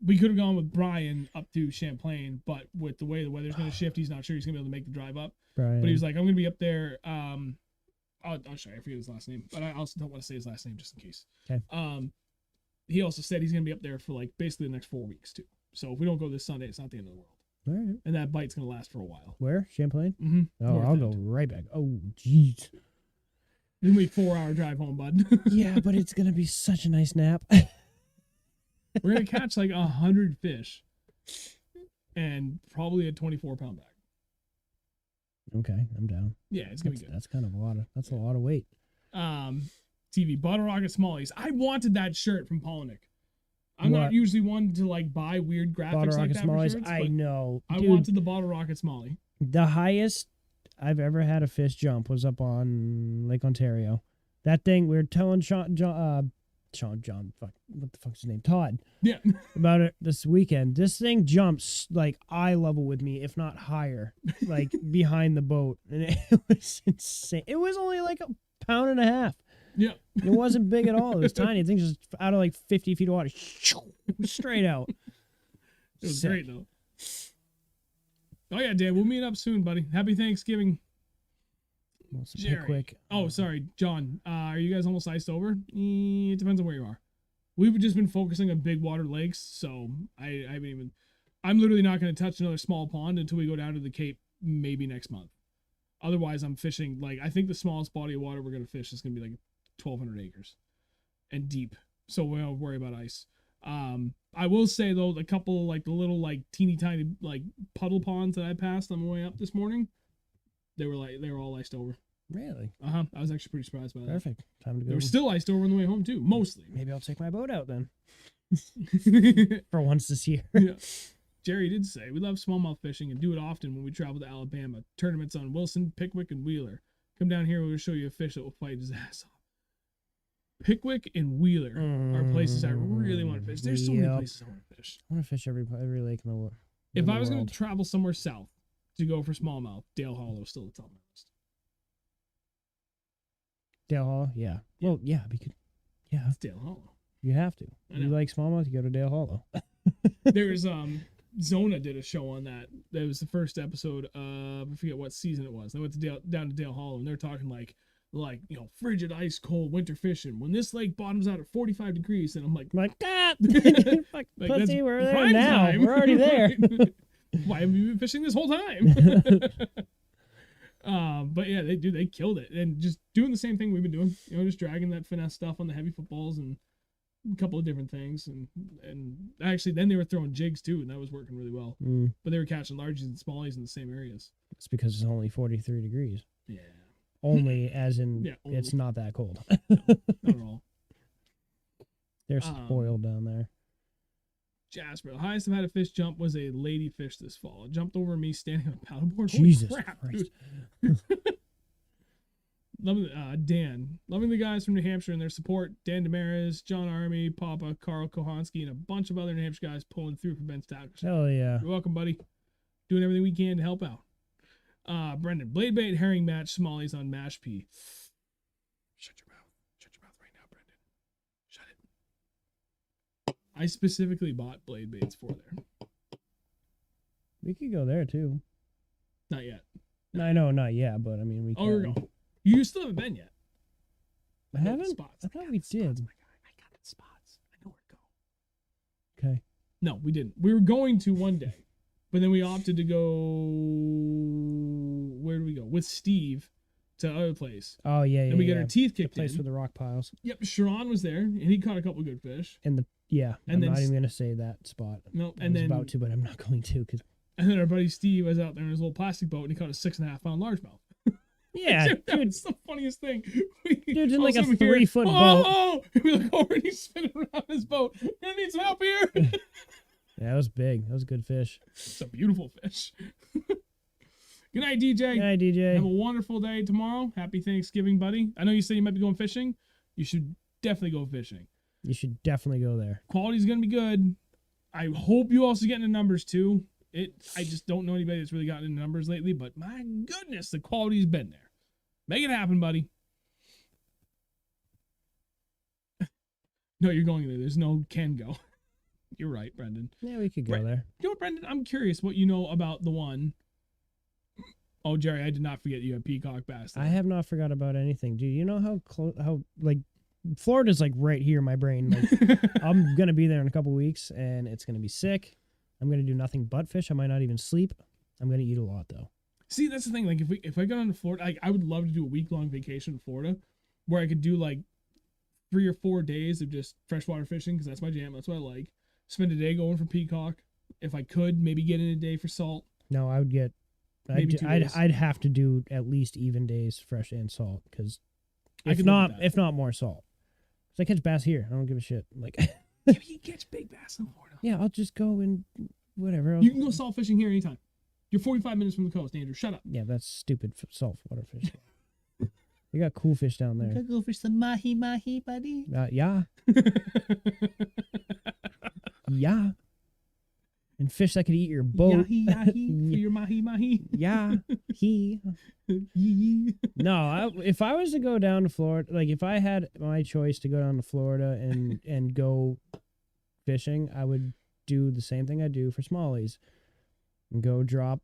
we could have gone with Brian up to Champlain, but with the way the weather's going to shift, he's not sure he's going to be able to make the drive up. Brian. But he was like, I'm going to be up there. I'll show you. I forget his last name, but I also don't want to say his last name just in case. Okay. He also said he's going to be up there for like basically the next 4 weeks too. So if we don't go this Sunday, it's not the end of the world. All right. And that bite's going to last for a while. Where? Champlain? Mm-hmm. Oh, I'll go right back. Oh, jeez. It's going to be a 4-hour drive home, bud. Yeah, but it's going to be such a nice nap. We're going to catch like 100 fish and probably a 24-pound bag. Okay, I'm down. Yeah, it's going to be good. That's kind of a lot of weight. TV, Bottle Rocket Smallies. I wanted that shirt from Polnick. I'm not usually one to like buy weird graphics Bottle like Rocket that Smallies, for shirts, I know. I Dude, wanted the Bottle Rocket Smalley. The highest I've ever had a fish jump was up on Lake Ontario. That thing, we were telling John, fuck, what the fuck's his name? Todd. Yeah. About it this weekend. This thing jumps like eye level with me, if not higher, like behind the boat. And it was insane. It was only like 1.5 pounds. Yeah. It wasn't big at all. It was tiny. The thing just out of like 50 feet of water. Straight out. It was great though. Oh yeah, Dan, we'll meet up soon, buddy. Happy Thanksgiving. Jerry. Quick. Oh, sorry, John. Are you guys almost iced over? It depends on where you are. We've just been focusing on big water lakes, so I haven't even. I'm literally not going to touch another small pond until we go down to the Cape, maybe next month. Otherwise, I'm fishing like I think the smallest body of water we're going to fish is going to be like 1,200 acres, and deep. So we don't worry about ice. I will say though, a couple like the little like teeny tiny like puddle ponds that I passed on my way up this morning, they were all iced over. Really? I was actually pretty surprised by that. Perfect. Time to go. They were still iced over on the way home too, mostly. Maybe I'll take my boat out then. For once this year. Yeah. Jerry did say we love smallmouth fishing and do it often when we travel to Alabama. Tournaments on Wilson, Pickwick, and Wheeler. Come down here, we'll show you a fish that will fight his ass off. Pickwick and Wheeler are places I really want to fish. There's so many places I want to fish. I want to fish every lake in the world. If I was going to travel somewhere south to go for smallmouth, Dale Hollow is still at the top of my list. Dale Hollow? Yeah. Well, yeah, because It's Dale Hollow. You have to. You like smallmouth, you go to Dale Hollow. There's Zona did a show on that. That was the first episode of I forget what season it was. They went to down to Dale Hollow and they're talking like frigid ice cold winter fishing. When this lake bottoms out at 45 degrees, and I'm like ah! Like, like pussy, we're there now. Time. We're already there. Why have you been fishing this whole time? But yeah, they killed it. And just doing the same thing we've been doing. Just dragging that finesse stuff on the heavy footballs and a couple of different things. And actually then they were throwing jigs too, and that was working really well. But they were catching largies and smallies in the same areas. It's because it's only 43 degrees. Yeah. Only as in Yeah, it's only. not that cold. Not at all. They're spoiled down there. Jasper, the highest I've had a fish jump was a ladyfish this fall. It jumped over me standing on a paddleboard. Jesus Holy crap, Christ. dude. Dan. Loving the guys from New Hampshire and their support. Dan Damaris, John Army, Papa, Carl Kohanski, and a bunch of other New Hampshire guys pulling through for Ben's Tacos. Hell yeah. You're welcome, buddy. Doing everything we can to help out. Brendan, blade bait herring match, smallies on mash pea. Shut your mouth. Shut your mouth right now, Brendan. Shut it. I specifically bought blade baits for there. We could go there too. Not yet. No, I know, not yet, but I mean, we can. Oh, we're going. You still haven't been yet. I haven't? Spots. I thought we did. I got the spots. I know where to go. Okay. No, we didn't. We were going to one day, but then we opted to go. Where do we go? With Steve to the other place. Oh, yeah, yeah. And we got yeah. our teeth The kicked place in. for the rock piles. Yep, Sharon was there, and he caught a couple good fish. And And I'm then not even going to say that spot. No, I and was then about to, but I'm not going to. And then our buddy Steve was out there in his little plastic boat, and he caught a 6.5 pound largemouth. Yeah, Dude, dude. that's the funniest thing. Dude's in all like of a sudden we hear, 3-foot boat. Oh! And we look over and he's spinning around his boat. Gonna need some help here. Yeah, that was big. That was a good fish. It's a beautiful fish. Good night, DJ. Good night, DJ. Have a wonderful day tomorrow. Happy Thanksgiving, buddy. I know you said you might be going fishing. You should definitely go fishing. You should definitely go there. Quality's gonna be good. I hope you also get into numbers too. I just don't know anybody that's really gotten into numbers lately, but my goodness, the quality's been there. Make it happen, buddy. No, you're going there. There's no can go. You're right, Brendan. Yeah, we could go Right. there. You know what, Brendan? I'm curious what you know about the one. Oh, Jerry, I did not forget you had peacock bass. I have not forgot about anything. Do you know how like Florida's like right here in my brain. Like I'm gonna be there in a couple weeks and it's gonna be sick. I'm gonna do nothing but fish. I might not even sleep. I'm gonna eat a lot though. See, that's the thing. Like, if I go down to Florida, I would love to do a week-long vacation in Florida, where I could do like 3 or 4 days of just freshwater fishing, because that's my jam. That's what I like. Spend a day going for peacock. If I could, maybe get in a day for salt. No, I would get. Maybe 2 days. I'd have to do at least even days, fresh and salt, because I if could live not, with that. if not more salt. Cause I catch bass here. I don't give a shit. Like, Yeah, you catch big bass in Florida. yeah, I'll just go and whatever. You can go salt fishing here anytime. You're 45 minutes from the coast, Andrew. Shut up. Yeah, that's stupid saltwater fish. You got cool fish down there. Go fish some mahi, buddy. Yeah, yeah. And fish that could eat your boat. Yahi, for your mahi. Yeah, he. Yee. No, if I was to go down to Florida, like if I had my choice to go down to Florida and go fishing, I would do the same thing I do for smallies. And go drop.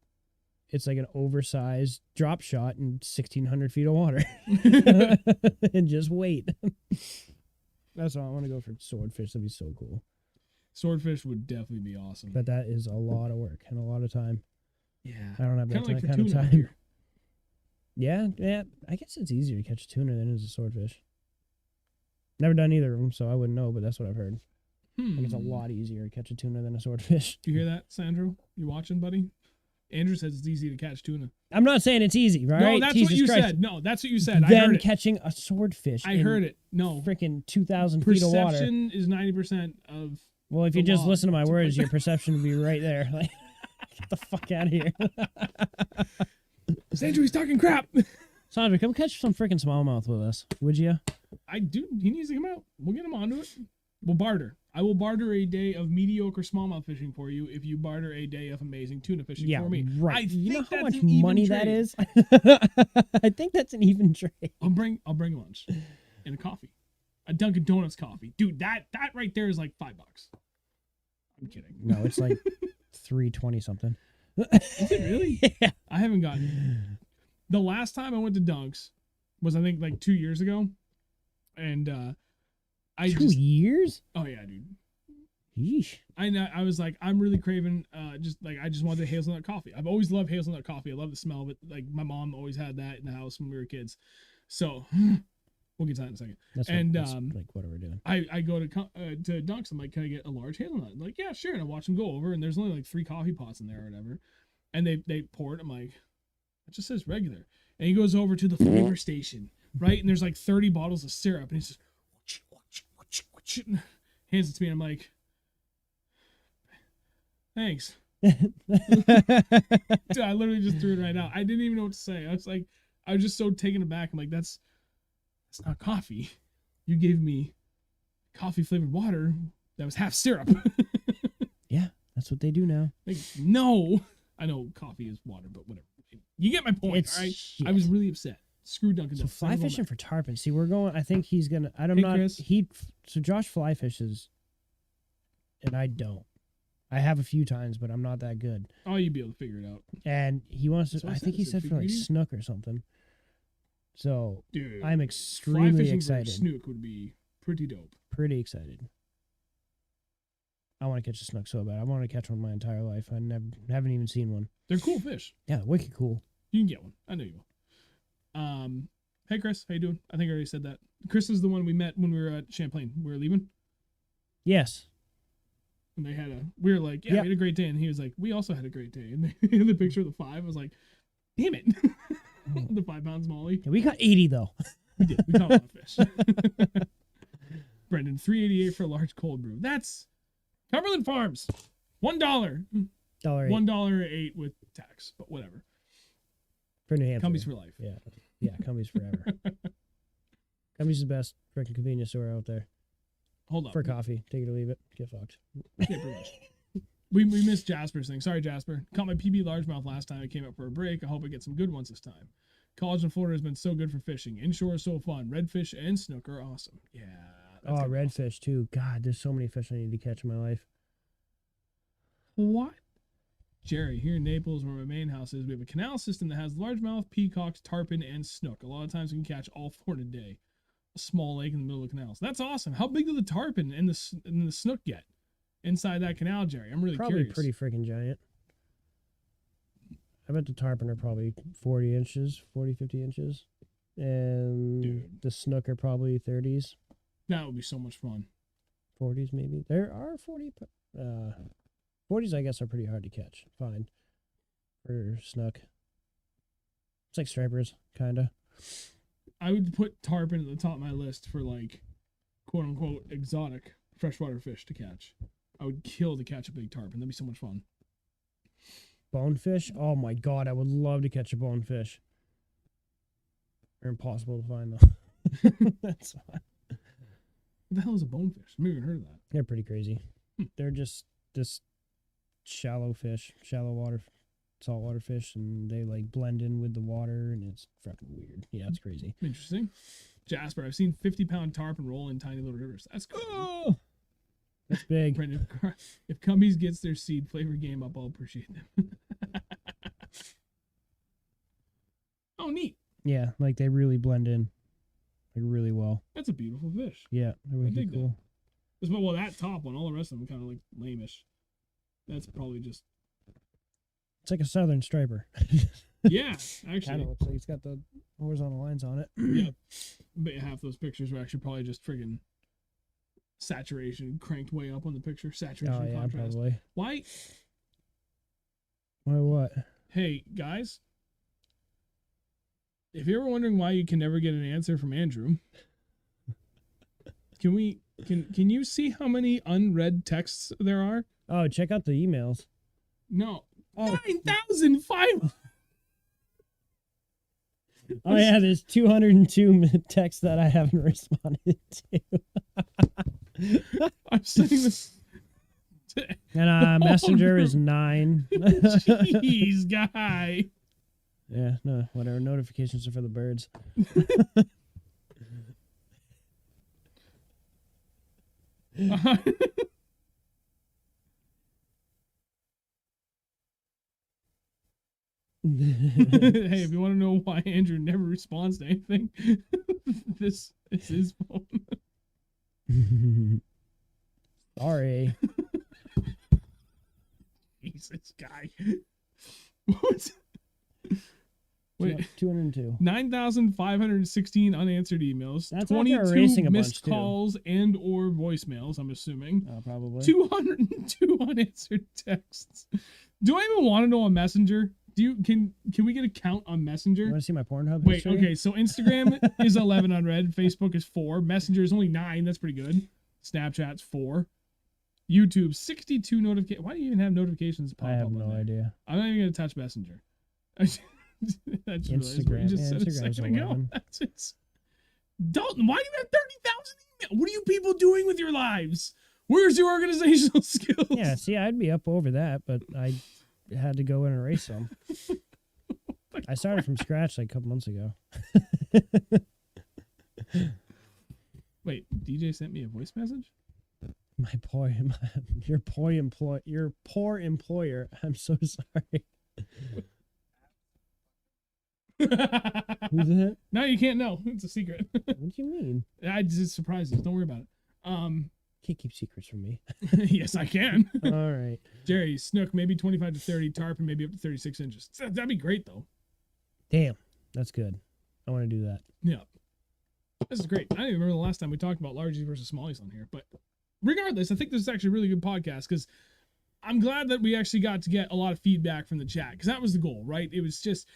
It's like an oversized drop shot in 1,600 feet of water. And just wait. That's all I want to go for swordfish. That'd be so cool. Swordfish would definitely be awesome. But that is a lot of work and a lot of time. Yeah. I don't have that Kind of like for kind of tuna time. here. Yeah. I guess it's easier to catch a tuna than it is a swordfish. Never done either of them, so I wouldn't know, but that's what I've heard. I think it's a lot easier to catch a tuna than a swordfish. Do you hear that, Sandro? You watching, buddy? Andrew says it's easy to catch tuna. I'm not saying it's easy, right? No, that's Jesus what you Christ. said. No, that's what you said. I Then heard it. catching a swordfish. I heard it. No. Freaking 2,000 feet of water. Perception is 90% of. Well, if you the just law. listen to my It's words, like- your perception would be right there. Like, get the fuck out of here. Sandro, he's talking crap. Sandra, come catch some freaking smallmouth with us, would you? I do. He needs to come out. We'll get him onto it. We'll barter. I will barter a day of mediocre smallmouth fishing for you if you barter a day of amazing tuna fishing Yeah, for me. right. I You know think how that's much an even money that trade. is? I think that's an even trade. I'll bring lunch and a coffee, a Dunkin' Donuts coffee, dude. That right there is like $5. I'm kidding. No, it's like 320 something. Is it really? Yeah. I haven't gotten. The last time I went to Dunk's was I think like 2 years ago, and I 2 just years? oh yeah, dude. Yeesh. I was like, I'm really craving I just wanted the hazelnut coffee. I've always loved hazelnut coffee. I love the smell of it. Like my mom always had that in the house when we were kids. So we'll get to that in a second. That's like what are we doing? I go to Dunk's. I'm like, can I get a large hazelnut? I'm like, yeah, sure. And I watch them go over, and there's only like 3 coffee pots in there or whatever. And they pour it. I'm like, it just says regular. And he goes over to the flavor station, right? And there's like 30 bottles of syrup. And he's just, hands it to me. And I'm like, thanks. Dude, I literally just threw it right out. I didn't even know what to say. I was just so taken aback. I'm like, that's not coffee. You gave me coffee flavored water that was half syrup. Yeah, that's what they do now. Like, no. I know coffee is water, but whatever. You get my point, all right? Shit. I was really upset. Screw Dunkin' So Donuts. fly fishing for tarpon. See, we're going. I think he's gonna. I don't Hey, know. Chris. So Josh fly fishes, and I don't. I have a few times, but I'm not that good. Oh, you'd be able to figure it out. And he wants to. So I what's think that? he Is it said for like figurine? snook or something. So Dude. I'm Fly extremely fishing excited. for snook would be pretty dope. Pretty excited. I want to catch a snook so bad. I want to catch one my entire life. I haven't even seen one. They're cool fish. Yeah, wicked cool. You can get one. I know you will. Hey Chris, how you doing? I think I already said that. Chris is the one we met when we were at Champlain. We were leaving. Yes. And we were like, yeah, Yep. we had a great day. And he was like, we also had a great day. And in the picture of the 5, I was like, damn it. The 5-pound smallie. Yeah, we got 80 though. We did. We caught a lot of fish. Brendan, $3.88 for a large cold brew. That's Cumberland Farms. $1. $1.08 with tax, but whatever. For New Hampshire. Cumbies for life. Yeah, Cumbies forever. Cumbies is the best freaking convenience store out there. Hold on. For coffee. Take it or leave it. Get fucked. Yeah, pretty much. We missed Jasper's thing. Sorry, Jasper. Caught my PB largemouth last time I came up for a break. I hope I get some good ones this time. College in Florida has been so good for fishing. Inshore is so fun. Redfish and snook are awesome. Yeah. Oh, redfish too. God, there's so many fish I need to catch in my life. What? Jerry, here in Naples, where my main house is, we have a canal system that has largemouth, peacocks, tarpon, and snook. A lot of times we can catch all 4 in a day. A small lake in the middle of the canals. That's awesome. How big do the tarpon and the snook get inside that canal, Jerry? I'm really Probably curious. pretty freaking giant. I bet the tarpon are probably 40 inches, 40, 50 inches. And Dude. the snook are probably 30s, That would be so much fun. 40s maybe. There are 40s I guess are pretty hard to catch. Fine. For snook. It's like stripers, kind of. I would put tarpon at the top of my list for like quote unquote exotic freshwater fish to catch. I would kill to catch a big tarpon. That'd be so much fun. Bonefish? Oh my god, I would love to catch a bonefish. They're impossible to find though. That's fine. What the hell is a bonefish? I've never even heard of that. They're pretty crazy. They're just this shallow fish, shallow water, saltwater fish, and they like blend in with the water, and it's fucking weird. Yeah, it's crazy. Interesting. Jasper, I've seen 50-pound tarpon roll in tiny little rivers. That's cool. Oh, that's big. Brendan, if Cumbies gets their seed flavor game up, I'll appreciate them. Oh, neat. Yeah, like they really blend in, like really well. That's a beautiful fish. Yeah, they're really dig that. cool. Well, that top one, all the rest of them kind of like lame-ish. That's probably just It's like a southern striper. yeah. Kind Actually, of looks like it's got the horizontal lines on it. yeah. But half those pictures were actually probably just friggin' saturation cranked way up on the picture. Saturation Oh yeah, contrast. probably. Why? Why what? Hey guys, if you're ever wondering why you can never get an answer from Andrew, can you see how many unread texts there are? Oh, check out the emails. No. Oh. 9,500. Oh yeah, there's 202 texts that I haven't responded to. I'm sending this. And Messenger is 9. Jeez, guy. Yeah, no, whatever. Notifications are for the birds. Hey, if you want to know why Andrew never responds to anything, this is his phone. Sorry. Jesus, guy. What? Wait, 202. 9,516 unanswered emails. That's after erasing a bunch, missed too. calls and or voicemails, I'm assuming. Probably. 202 unanswered texts. Do I even want to know a messenger? Can we get a count on You Messenger? want to see my Pornhub Wait, history? okay, so Instagram is 11 unread, Facebook is 4, Messenger is only 9, that's pretty good. Snapchat's 4. YouTube 62 notifications. Why do you even have notifications pop I up have on no there? idea. I'm not even gonna touch Messenger. I just realized what you Instagram. just said a Instagram's second ago. 11. That's it. Dalton, why do you have 30,000 emails? What are you people doing with your lives? Where's your organizational skills? Yeah, see, I'd be up over that, but I had to go and erase some. I started from scratch like a couple months ago. Wait, DJ sent me a voice message? Your poor employer. I'm so sorry. Who's that? No, you can't know. It's a secret. What do you mean? I just surprises. Don't worry about it. Can't keep secrets from me. Yes, I can. All right. Jerry, Snook, maybe 25 to 30, tarpon, maybe up to 36 inches. That'd be great, though. Damn, that's good. I want to do that. Yeah. This is great. I don't even remember the last time we talked about largies versus smallies on here, but regardless, I think this is actually a really good podcast because I'm glad that we actually got to get a lot of feedback from the chat because that was the goal, right? It was just,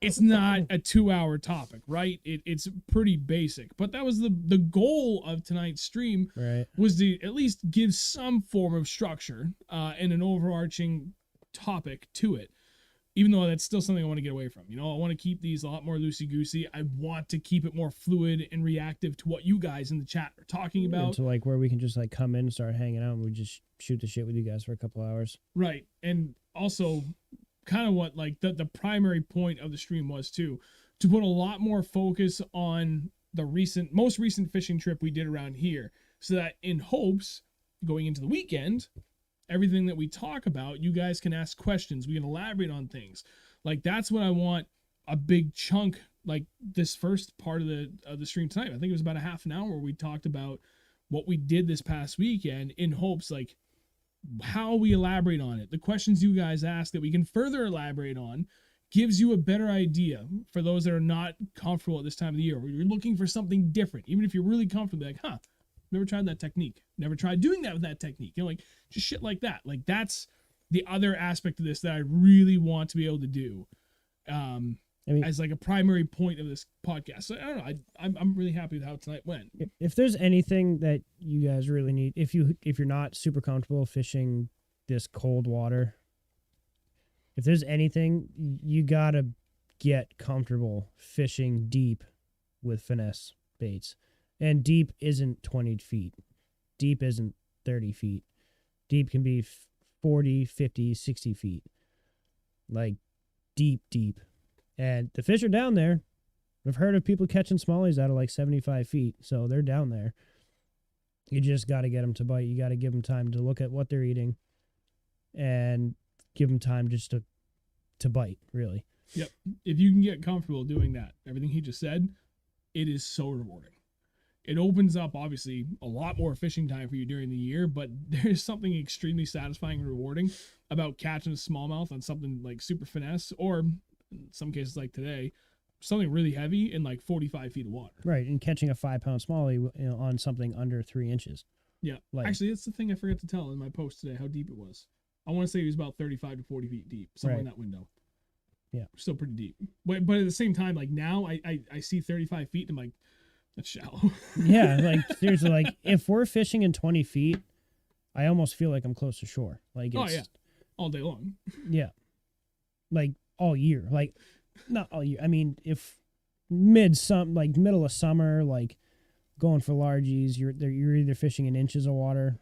it's not a 2-hour topic, right? It's pretty basic, but that was the goal of tonight's stream, Right. was to at least give some form of structure and an overarching topic to it. Even though that's still something I want to get away from. I want to keep these a lot more loosey-goosey. I want to keep it more fluid and reactive to what you guys in the chat are talking about. To like where we can just like come in and start hanging out and we just shoot the shit with you guys for a couple hours. Right. And also kind of what like the primary point of the stream was too, to put a lot more focus on the most recent fishing trip we did around here. So that in hopes, going into the weekend, everything that we talk about, you guys can ask questions. We can elaborate on things. Like that's what I want a big chunk, like this first part of the stream tonight. I think it was about a half an hour where we talked about what we did this past weekend in hopes like how we elaborate on it. The questions you guys ask that we can further elaborate on gives you a better idea for those that are not comfortable at this time of the year, where you're looking for something different. Even if you're really comfortable, like, never tried that technique. Never tried doing that with that technique. Like just shit like that. Like that's the other aspect of this that I really want to be able to do as like a primary point of this podcast. So I don't know. I'm really happy with how tonight went. If there's anything that you guys really need, if you're not super comfortable fishing this cold water, if there's anything, you gotta get comfortable fishing deep with finesse baits. And deep isn't 20 feet. Deep isn't 30 feet. Deep can be 40, 50, 60 feet. Like, deep. And the fish are down there. I've heard of people catching smallies out of like 75 feet, so they're down there. You just got to get them to bite. You got to give them time to look at what they're eating and give them time just to bite, really. Yep. If you can get comfortable doing that, everything he just said, it is so rewarding. It opens up, obviously, a lot more fishing time for you during the year, but there's something extremely satisfying and rewarding about catching a smallmouth on something like super finesse, or in some cases like today, something really heavy in like 45 feet of water. Right, and catching a 5-pound smallie on something under 3 inches. Yeah. Like, actually, that's the thing I forgot to tell in my post today, how deep it was. I want to say it was about 35 to 40 feet deep, somewhere in that window. Yeah. Still pretty deep. But at the same time, like now I see 35 feet and I'm like, that's shallow. Yeah, like seriously, like if we're fishing in 20 feet, I almost feel like I'm close to shore. Like it's, all day long. Yeah, like all year. Like not all year. I mean, if middle of summer, like going for largies, you're either fishing in inches of water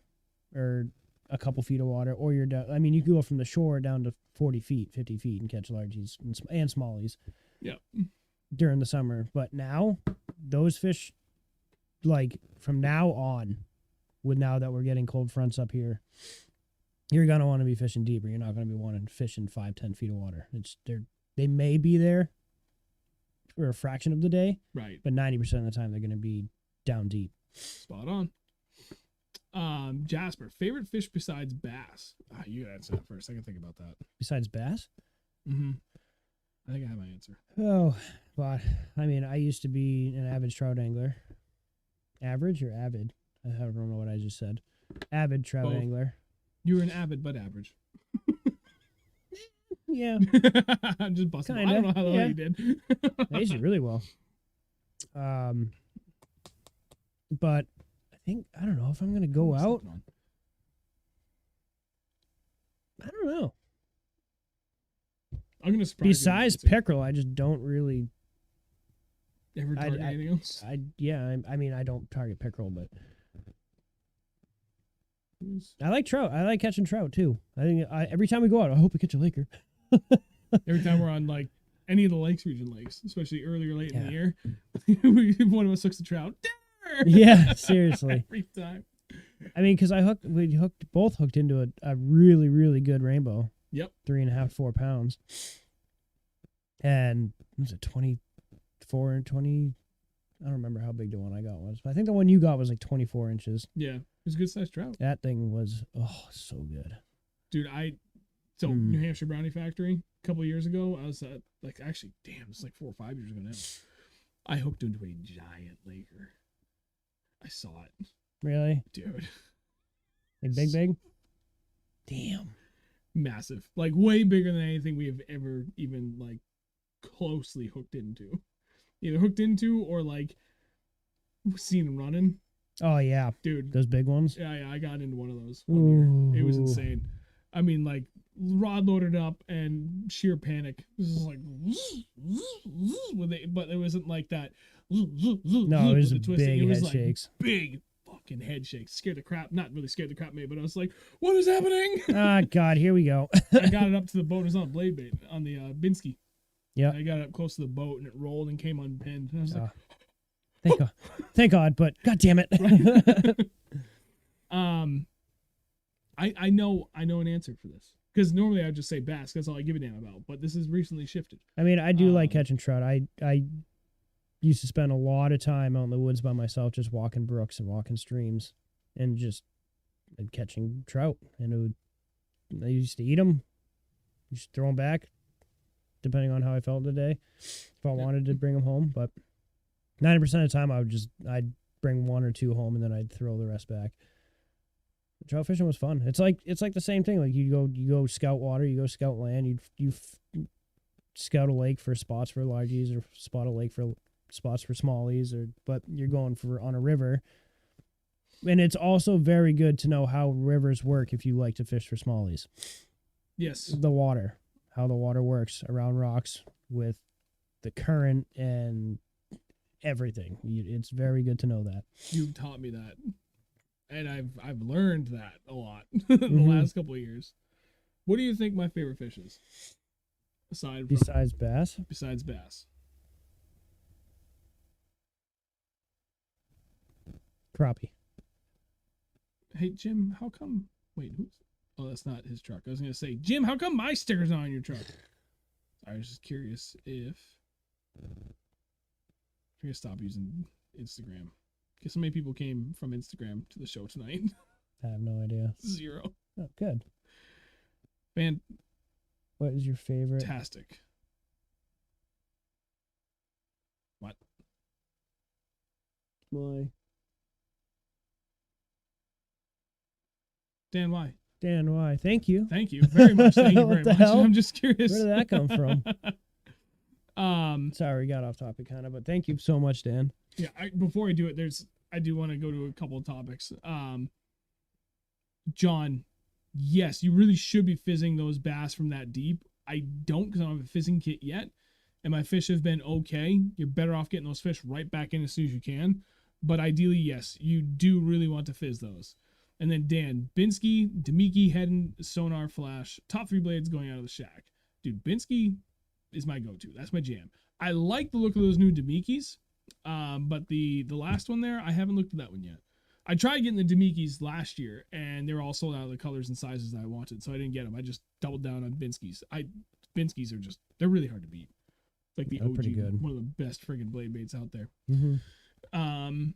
or a couple feet of water, or you're down. I mean, you can go from the shore down to 40 feet, 50 feet, and catch largies and smallies. Yeah. During the summer, but now those fish, like from now on, with now that we're getting cold fronts up here, you're gonna want to be fishing deeper. You're not gonna be wanting to fish in 5-10 feet of water. They may be there for a fraction of the day, right? But 90% of the time they're gonna be down deep. Spot on. Jasper, favorite fish besides bass? You gotta answer that first. I can think about that. Besides bass? Mm-hmm. I think I have my answer. Oh, but I mean, I used to be an avid trout angler. Average or avid? I don't know what I just said. Avid trout angler. You were an avid but average. Yeah, I'm just busting. I Kinda, don't know how the hell yeah. you did. I used it really well. But I think I don't know if I'm gonna go out. Stepping on. I don't know. I'm gonna surprise you. Besides pickerel, I just don't really. Ever target anything else? I mean, I don't target pickerel, but I like trout. I like catching trout too. I think every time we go out, I hope we catch a laker. Every time we're on like any of the lakes region lakes, especially early or late in Yeah. the year, one of us hooks the trout. Yeah, seriously. Every time. I mean, because we both hooked into a really, really good rainbow. Yep. 3.5, 4 pounds. And was it 24 and 20? I don't remember how big the one I got was. But I think the one you got was like 24 inches. Yeah. It was a good sized trout. That thing was, so good. Dude, New Hampshire Brownie Factory a couple of years ago, I was actually, damn, it's like 4 or 5 years ago now. I hooked into a giant laker. I saw it. Really? Dude. Like big? Damn. Massive. Like way bigger than anything we have ever even like closely hooked into. Either hooked into or like seen them running. Oh, yeah. Dude. Those big ones? Yeah, I got into one of those one year. It was Ooh. insane. I mean, like, rod loaded up and sheer panic. This is like, but it wasn't like that. No, it was big head shakes. Big fucking head shakes. Scared the crap. Not really scared the crap me, but I was like, what is happening? Ah, God, here we go. I got it up to the boat. It was on a blade bait on the Binsky. Yeah. I got it up close to the boat and it rolled and came unpinned. And I was like, thank God. Thank God, but God damn it. I know an answer for this. Because normally I would just say bass. That's all I give a damn about. But this has recently shifted. I mean, I do like catching trout. I used to spend a lot of time out in the woods by myself, just walking brooks and walking streams, and just catching trout. And I used to eat them, just throw them back, depending on how I felt today. If I wanted to bring them home, but 90% of the time I'd bring 1 or 2 home, and then I'd throw the rest back. Trout fishing was fun. It's like the same thing. Like you go scout water, you go scout land, you scout a lake for spots for largies, or spot a lake for spots for smallies, but you're going on a river. And it's also very good to know how rivers work if you like to fish for smallies. Yes. How the water works around rocks with the current and everything. It's very good to know that. You taught me that. And I've learned that a lot the last couple of years. What do you think my favorite fish is? Besides bass? Besides bass. Crappie. Hey, Jim, how come... Wait, who's... Oh, that's not his truck. I was going to say, Jim, how come my sticker's not on your truck? I was just curious if... I'm going to stop using Instagram. Because so many people came from Instagram to the show tonight. I have no idea. 0. Oh, good. Man. What is your favorite? Fantastic. What? Why? Dan, why? Dan, why? Thank you. Thank you very much. Thank you very much. Hell? I'm just curious. Where did that come from? Sorry, we got off topic kind of, but thank you so much, Dan. Yeah, before I do it, I do want to go to a couple of topics. John, yes, you really should be fizzing those bass from that deep. I don't, because I don't have a fizzing kit yet, and my fish have been okay. You're better off getting those fish right back in as soon as you can. But ideally, yes, you do really want to fizz those. And then Dan, Binsky, Demiki, head and sonar flash, top 3 blades going out of the shack. Dude, Binsky is my go-to. That's my jam. I like the look of those new Demikis, but the last one there, I haven't looked at that one yet. I tried getting the Demikis last year, and they were all sold out of the colors and sizes that I wanted, so I didn't get them. I just doubled down on Binskys. Binskys are they're really hard to beat. Like the OG, pretty good. One of the best friggin' blade baits out there. Mm-hmm.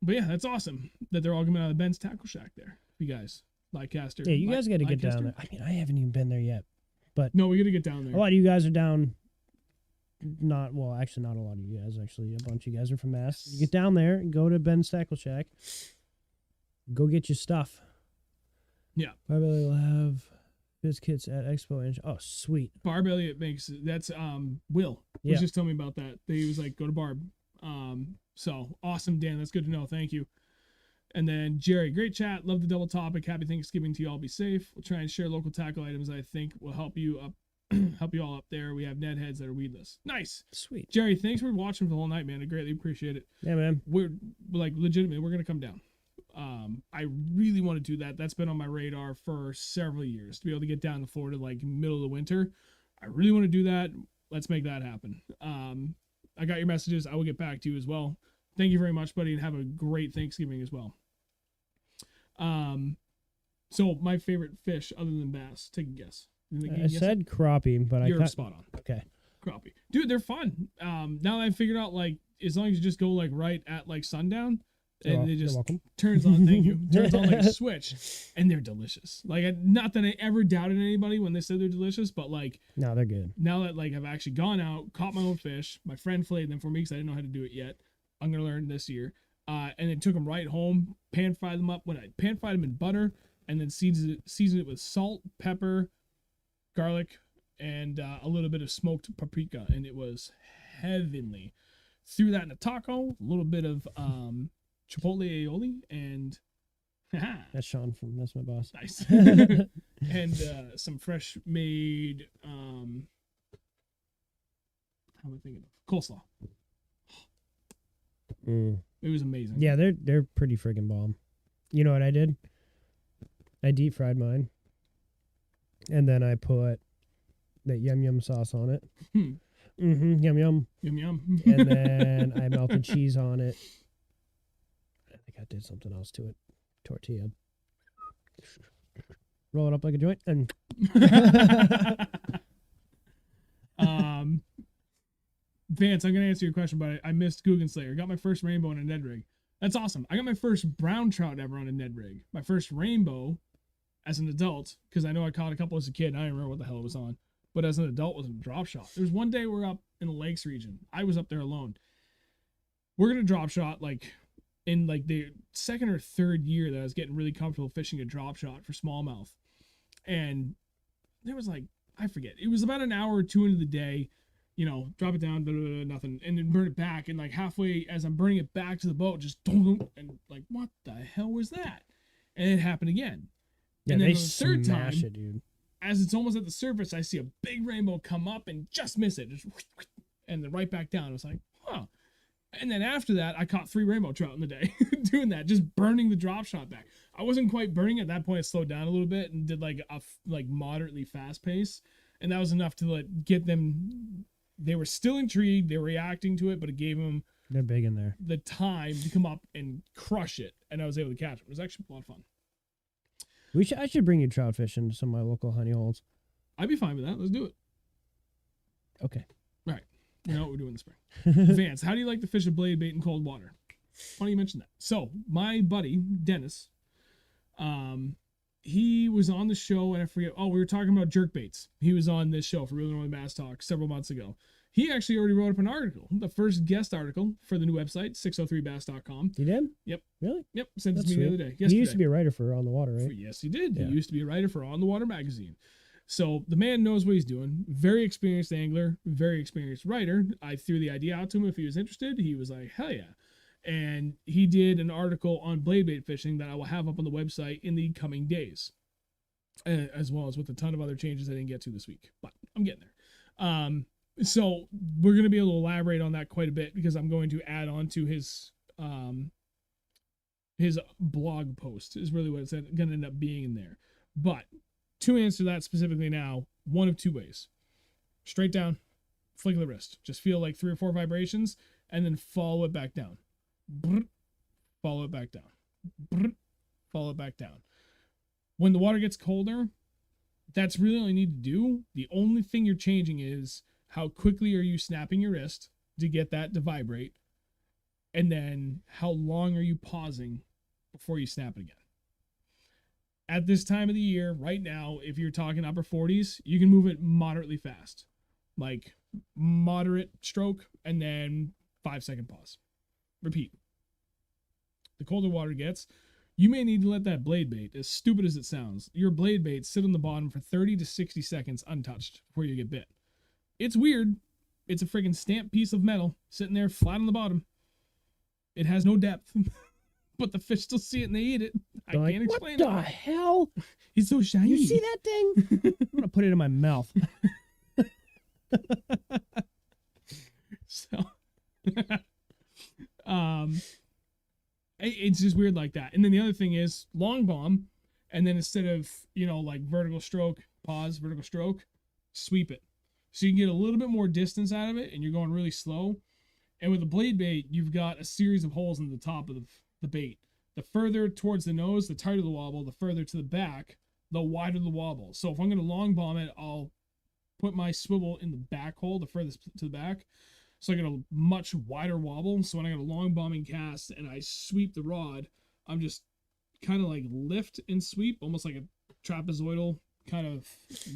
But yeah, that's awesome that they're all coming out of the Ben's Tackle Shack there. You guys, Leicester. Yeah, you guys got to get down there. I mean, I haven't even been there yet, but no, we got to get down there. A lot of you guys are down. Not a lot of you guys. Actually, a bunch of you guys are from Mass. You get down there and go to Ben's Tackle Shack. Go get your stuff. Yeah, Probably will have Biz kits at Expo. Oh, sweet. Barb Elliott makes that's Will was Yeah. just telling me about that. He was like, go to Barb. So awesome, Dan. That's good to know. Thank you. And then Jerry, great chat. Love the double topic. Happy Thanksgiving to you all. Be safe. We'll try and share local tackle items I think will help you up, help you all up there. We have Ned heads that are weedless. Nice. Sweet. Jerry, thanks for watching for the whole night, man. I greatly appreciate it. Yeah, man. We're like legitimately, we're gonna come down. I really want to do that. That's been on my radar for several years to be able to get down to Florida like middle of the winter. I really want to do that. Let's make that happen. I got your messages. I will get back to you as well. Thank you very much, buddy, and have a great Thanksgiving as well. So my favorite fish other than bass, take a guess. I said crappie, but you're spot on. Okay. Crappie. Dude, they're fun. Now that I figured out, like, as long as you just go like right at like sundown, and it just turns on. Thank you. Turns on like a switch, and they're delicious. Like, not that I ever doubted anybody when they said they're delicious, but like, no, they're good. Now that like I've actually gone out, caught my own fish, my friend filleted them for me because I didn't know how to do it yet. I'm gonna learn this year. And then took them right home, pan fried them up. When I pan fried them in butter, and then seasoned it with salt, pepper, garlic, and a little bit of smoked paprika, and it was heavenly. Threw that in a taco, a little bit of chipotle aioli, and that's Sean that's my boss. Nice. And some fresh made how am I thinking of coleslaw. It was amazing. Yeah, they're pretty friggin' bomb. You know what I did? I deep fried mine, and then I put that yum yum sauce on it. Yum yum. Yum yum. And then I melted cheese on it. I think I did something else to it. Tortilla. Roll it up like a joint and Vance, I'm gonna answer your question, but I missed Guggen Slayer. Got my first rainbow on a Ned rig. That's awesome. I got my first brown trout ever on a Ned rig. My first rainbow as an adult, because I know I caught a couple as a kid. And I don't remember what the hell it was on. But as an adult, was a drop shot. There was one day we're up in the lakes region. I was up there alone. We're gonna drop shot like in like the second or third year that I was getting really comfortable fishing a drop shot for smallmouth. And there was like, I forget, it was about an hour or two into the day, you know, drop it down, blah, blah, blah, nothing, and then burn it back. And like halfway as I'm burning it back to the boat, just don't, and like, what the hell was that? And it happened again. Yeah, and then they the third time, it, dude. As it's almost at the surface, I see a big rainbow come up and just miss it. Just, and then right back down. I was like, huh. And then after that, I caught 3 rainbow trout in the day doing that, just burning the drop shot back. I wasn't quite burning it. At that point, I slowed down a little bit and did like a moderately fast pace. And that was enough to like get them. They were still intrigued. They were reacting to it, but it gave them they're big in there. The time to come up and crush it. And I was able to catch it. It was actually a lot of fun. I should bring you trout fishing to some of my local honey holes. I'd be fine with that. Let's do it. Okay. All right. You know what we're doing in the spring. Vance, how do you like to fish a blade bait in cold water? Funny you mention that. So my buddy Dennis, he was on the show, and I forget. Oh, we were talking about jerk baits. He was on this show for Really Northern Bass Talk several months ago. He actually already wrote up an article, the first guest article for the new website, 603bass.com. He did? Yep. Really? Yep. Sent it to me sweet. the other day. Yesterday. He used to be a writer for On the Water, right? Yes, he did. Yeah. He used to be a writer for On the Water magazine. So the man knows what he's doing. Very experienced angler, very experienced writer. I threw the idea out to him if he was interested. He was like, hell yeah. And he did an article on blade bait fishing that I will have up on the website in the coming days, as well as with a ton of other changes I didn't get to this week, but I'm getting there. So we're going to be able to elaborate on that quite a bit because I'm going to add on to his blog post is really what it's going to end up being in there. But to answer that specifically now, one of 2 ways. Straight down, flick of the wrist. Just feel like 3 or 4 vibrations and then follow it back down. Follow it back down. Follow it back down. When the water gets colder, that's really all you need to do. The only thing you're changing is how quickly are you snapping your wrist to get that to vibrate, and then how long are you pausing before you snap it again. At this time of the year, right now, if you're talking upper 40s, you can move it moderately fast. Like moderate stroke and then 5-second pause. Repeat. The colder water gets, you may need to let that blade bait, as stupid as it sounds, your blade bait sit on the bottom for 30 to 60 seconds untouched before you get bit. It's weird. It's a freaking stamped piece of metal sitting there flat on the bottom. It has no depth, but the fish still see it and they eat it. I They're can't like, explain what it. the hell? He's so shiny. You see that thing? I'm gonna put it in my mouth. So, it's just weird like that. And then the other thing is long bomb, and then instead of, like vertical stroke, pause, vertical stroke, sweep it. So you can get a little bit more distance out of it, and you're going really slow. And with the blade bait, you've got a series of holes in the top of the bait. The further towards the nose, the tighter the wobble. The further to the back, the wider the wobble. So if I'm going to long bomb it, I'll put my swivel in the back hole, the furthest to the back. So I get a much wider wobble. So when I got a long bombing cast and I sweep the rod, I'm just kind of like lift and sweep, almost like a trapezoidal kind of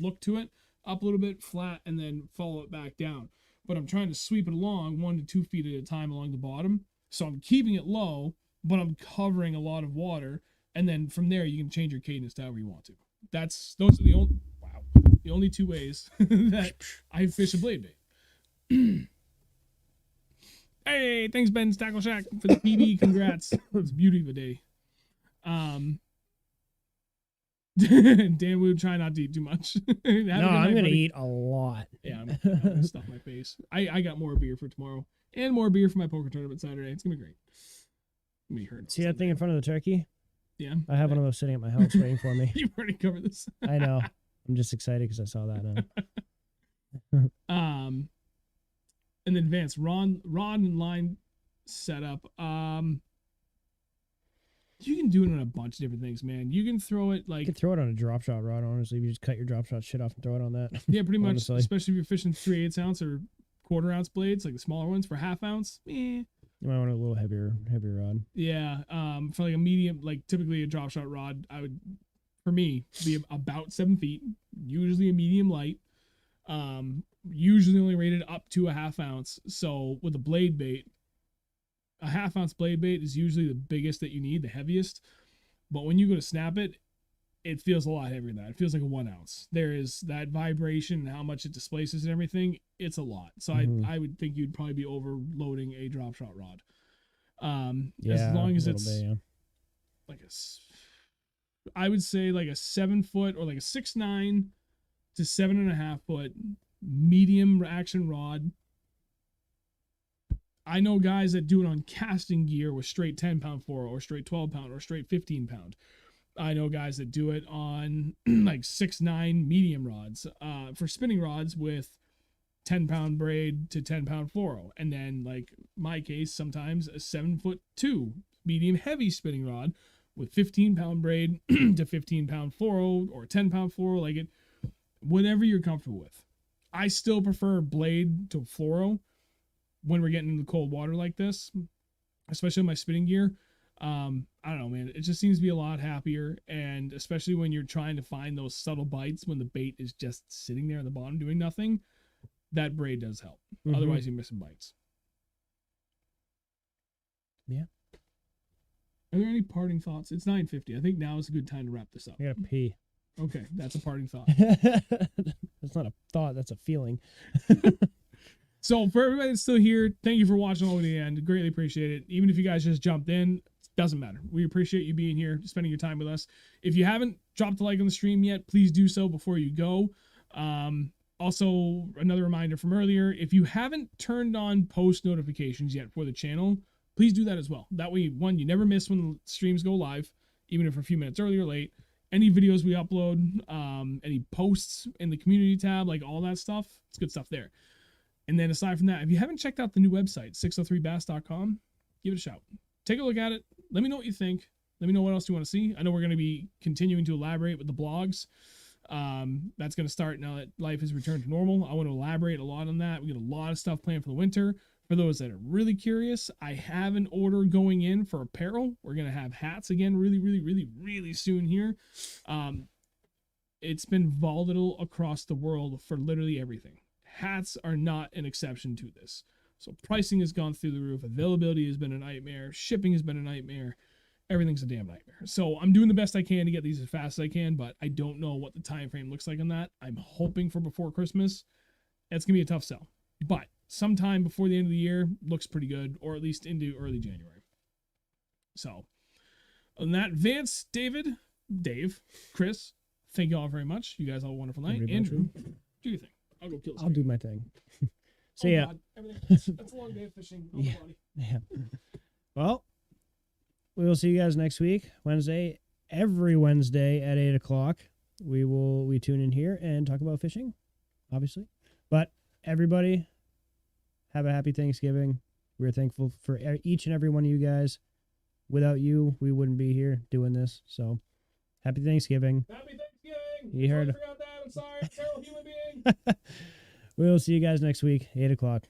look to it. Up a little bit, flat, and then follow it back down. But I'm trying to sweep it along 1 to 2 feet at a time along the bottom. So I'm keeping it low, but I'm covering a lot of water. And then from there, you can change your cadence to however you want to. Those are the only two ways that I fish a blade bait. Hey, thanks Ben's Tackle Shack for the PB. Congrats. It's a beauty of a day. Dan would try not to eat too much. No, I'm gonna eat a lot. Yeah, I'm gonna stuff my face. I got more beer for tomorrow and more beer for my poker tournament Saturday. It's gonna be great. Me hurt. See that thing in front of the turkey? Yeah, I have one of those sitting at my house waiting for me. You've already covered this. I know. I'm just excited because I saw that now. And then Vance, rod and line setup. You can do it on a bunch of different things, man. You can throw it like You could throw it on a drop shot rod, honestly. You just cut your drop shot shit off and throw it on that. yeah, pretty much. Honestly. Especially if you're fishing 3/8 ounce or 1/4 ounce blades, like the smaller ones for 1/2 ounce. You might want a little heavier rod. Yeah. For like a medium, like typically a drop shot rod, I would, for me, be about 7 feet. Usually a medium light. Usually only rated up to a 1/2 ounce. So with a blade bait, a 1/2 ounce blade bait is usually the biggest that you need, the heaviest. But when you go to snap it, it feels a lot heavier than that. It feels like a 1 ounce. There is that vibration and how much it displaces and everything. It's a lot. So I would think you'd probably be overloading a drop shot rod. As long as it's like I would say like a 7 foot or like a 6'9" to 7.5 foot medium action rod. I know guys that do it on casting gear with straight 10-pound fluoro or straight 12-pound or straight 15-pound. I know guys that do it on like 6'9" medium rods. For spinning rods with 10-pound braid to 10-pound fluoro. And then like my case, sometimes a 7'2" medium heavy spinning rod with 15-pound braid to 15-pound fluoro or 10-pound fluoro, like it, whatever you're comfortable with. I still prefer blade to fluoro when we're getting into cold water like this, especially in my spinning gear. I don't know, man. It just seems to be a lot happier, and especially when you're trying to find those subtle bites when the bait is just sitting there on the bottom doing nothing, that braid does help. Otherwise, you're missing bites. Yeah. Are there any parting thoughts? It's 9:50. I think now is a good time to wrap this up. I gotta pee. Okay, that's a parting thought. That's not a thought, that's a feeling. So for everybody that's still here, thank you for watching all the way to the end. Greatly appreciate it. Even if you guys just jumped in, doesn't matter. We appreciate you being here, spending your time with us. If you haven't dropped a like on the stream yet, please do so before you go. Also, another reminder from earlier, if you haven't turned on post notifications yet for the channel, please do that as well. That way, one, you never miss when the streams go live, even if a few minutes early or late. Any videos we upload, any posts in the community tab, like all that stuff, it's good stuff there. And then aside from that, if you haven't checked out the new website, 603bass.com, give it a shout. Take a look at it. Let me know what you think. Let me know what else you want to see. I know we're going to be continuing to elaborate with the blogs. That's going to start now that life has returned to normal. I want to elaborate a lot on that. We got a lot of stuff planned for the winter. For those that are really curious, I have an order going in for apparel. We're going to have hats again really soon here. It's been volatile across the world for literally everything. Hats are not an exception to this. So pricing has gone through the roof. Availability has been a nightmare. Shipping has been a nightmare. everything's a damn nightmare. So I'm doing the best I can to get these as fast as I can, but I don't know what the time frame looks like on that. I'm hoping for before Christmas. That's gonna be a tough sell, but sometime before the end of the year looks pretty good, or at least into early January. So on that, Vance, David, Dave, Chris, thank you all very much. You guys have a wonderful night. Everybody. Andrew, do your thing. I'll go kill. I'll do my thing. So Oh, yeah. God. That's a long day of fishing. Oh, Yeah. my body. Yeah. Well, we will see you guys next week, Wednesday. Every Wednesday at 8:00, we tune in here and talk about fishing, obviously. But everybody, have a happy Thanksgiving. We're thankful for each and every one of you guys. Without you, we wouldn't be here doing this. So, happy Thanksgiving. Happy Thanksgiving. You heard. I forgot that. I'm sorry. I'm a terrible human being. We'll see you guys next week, 8:00.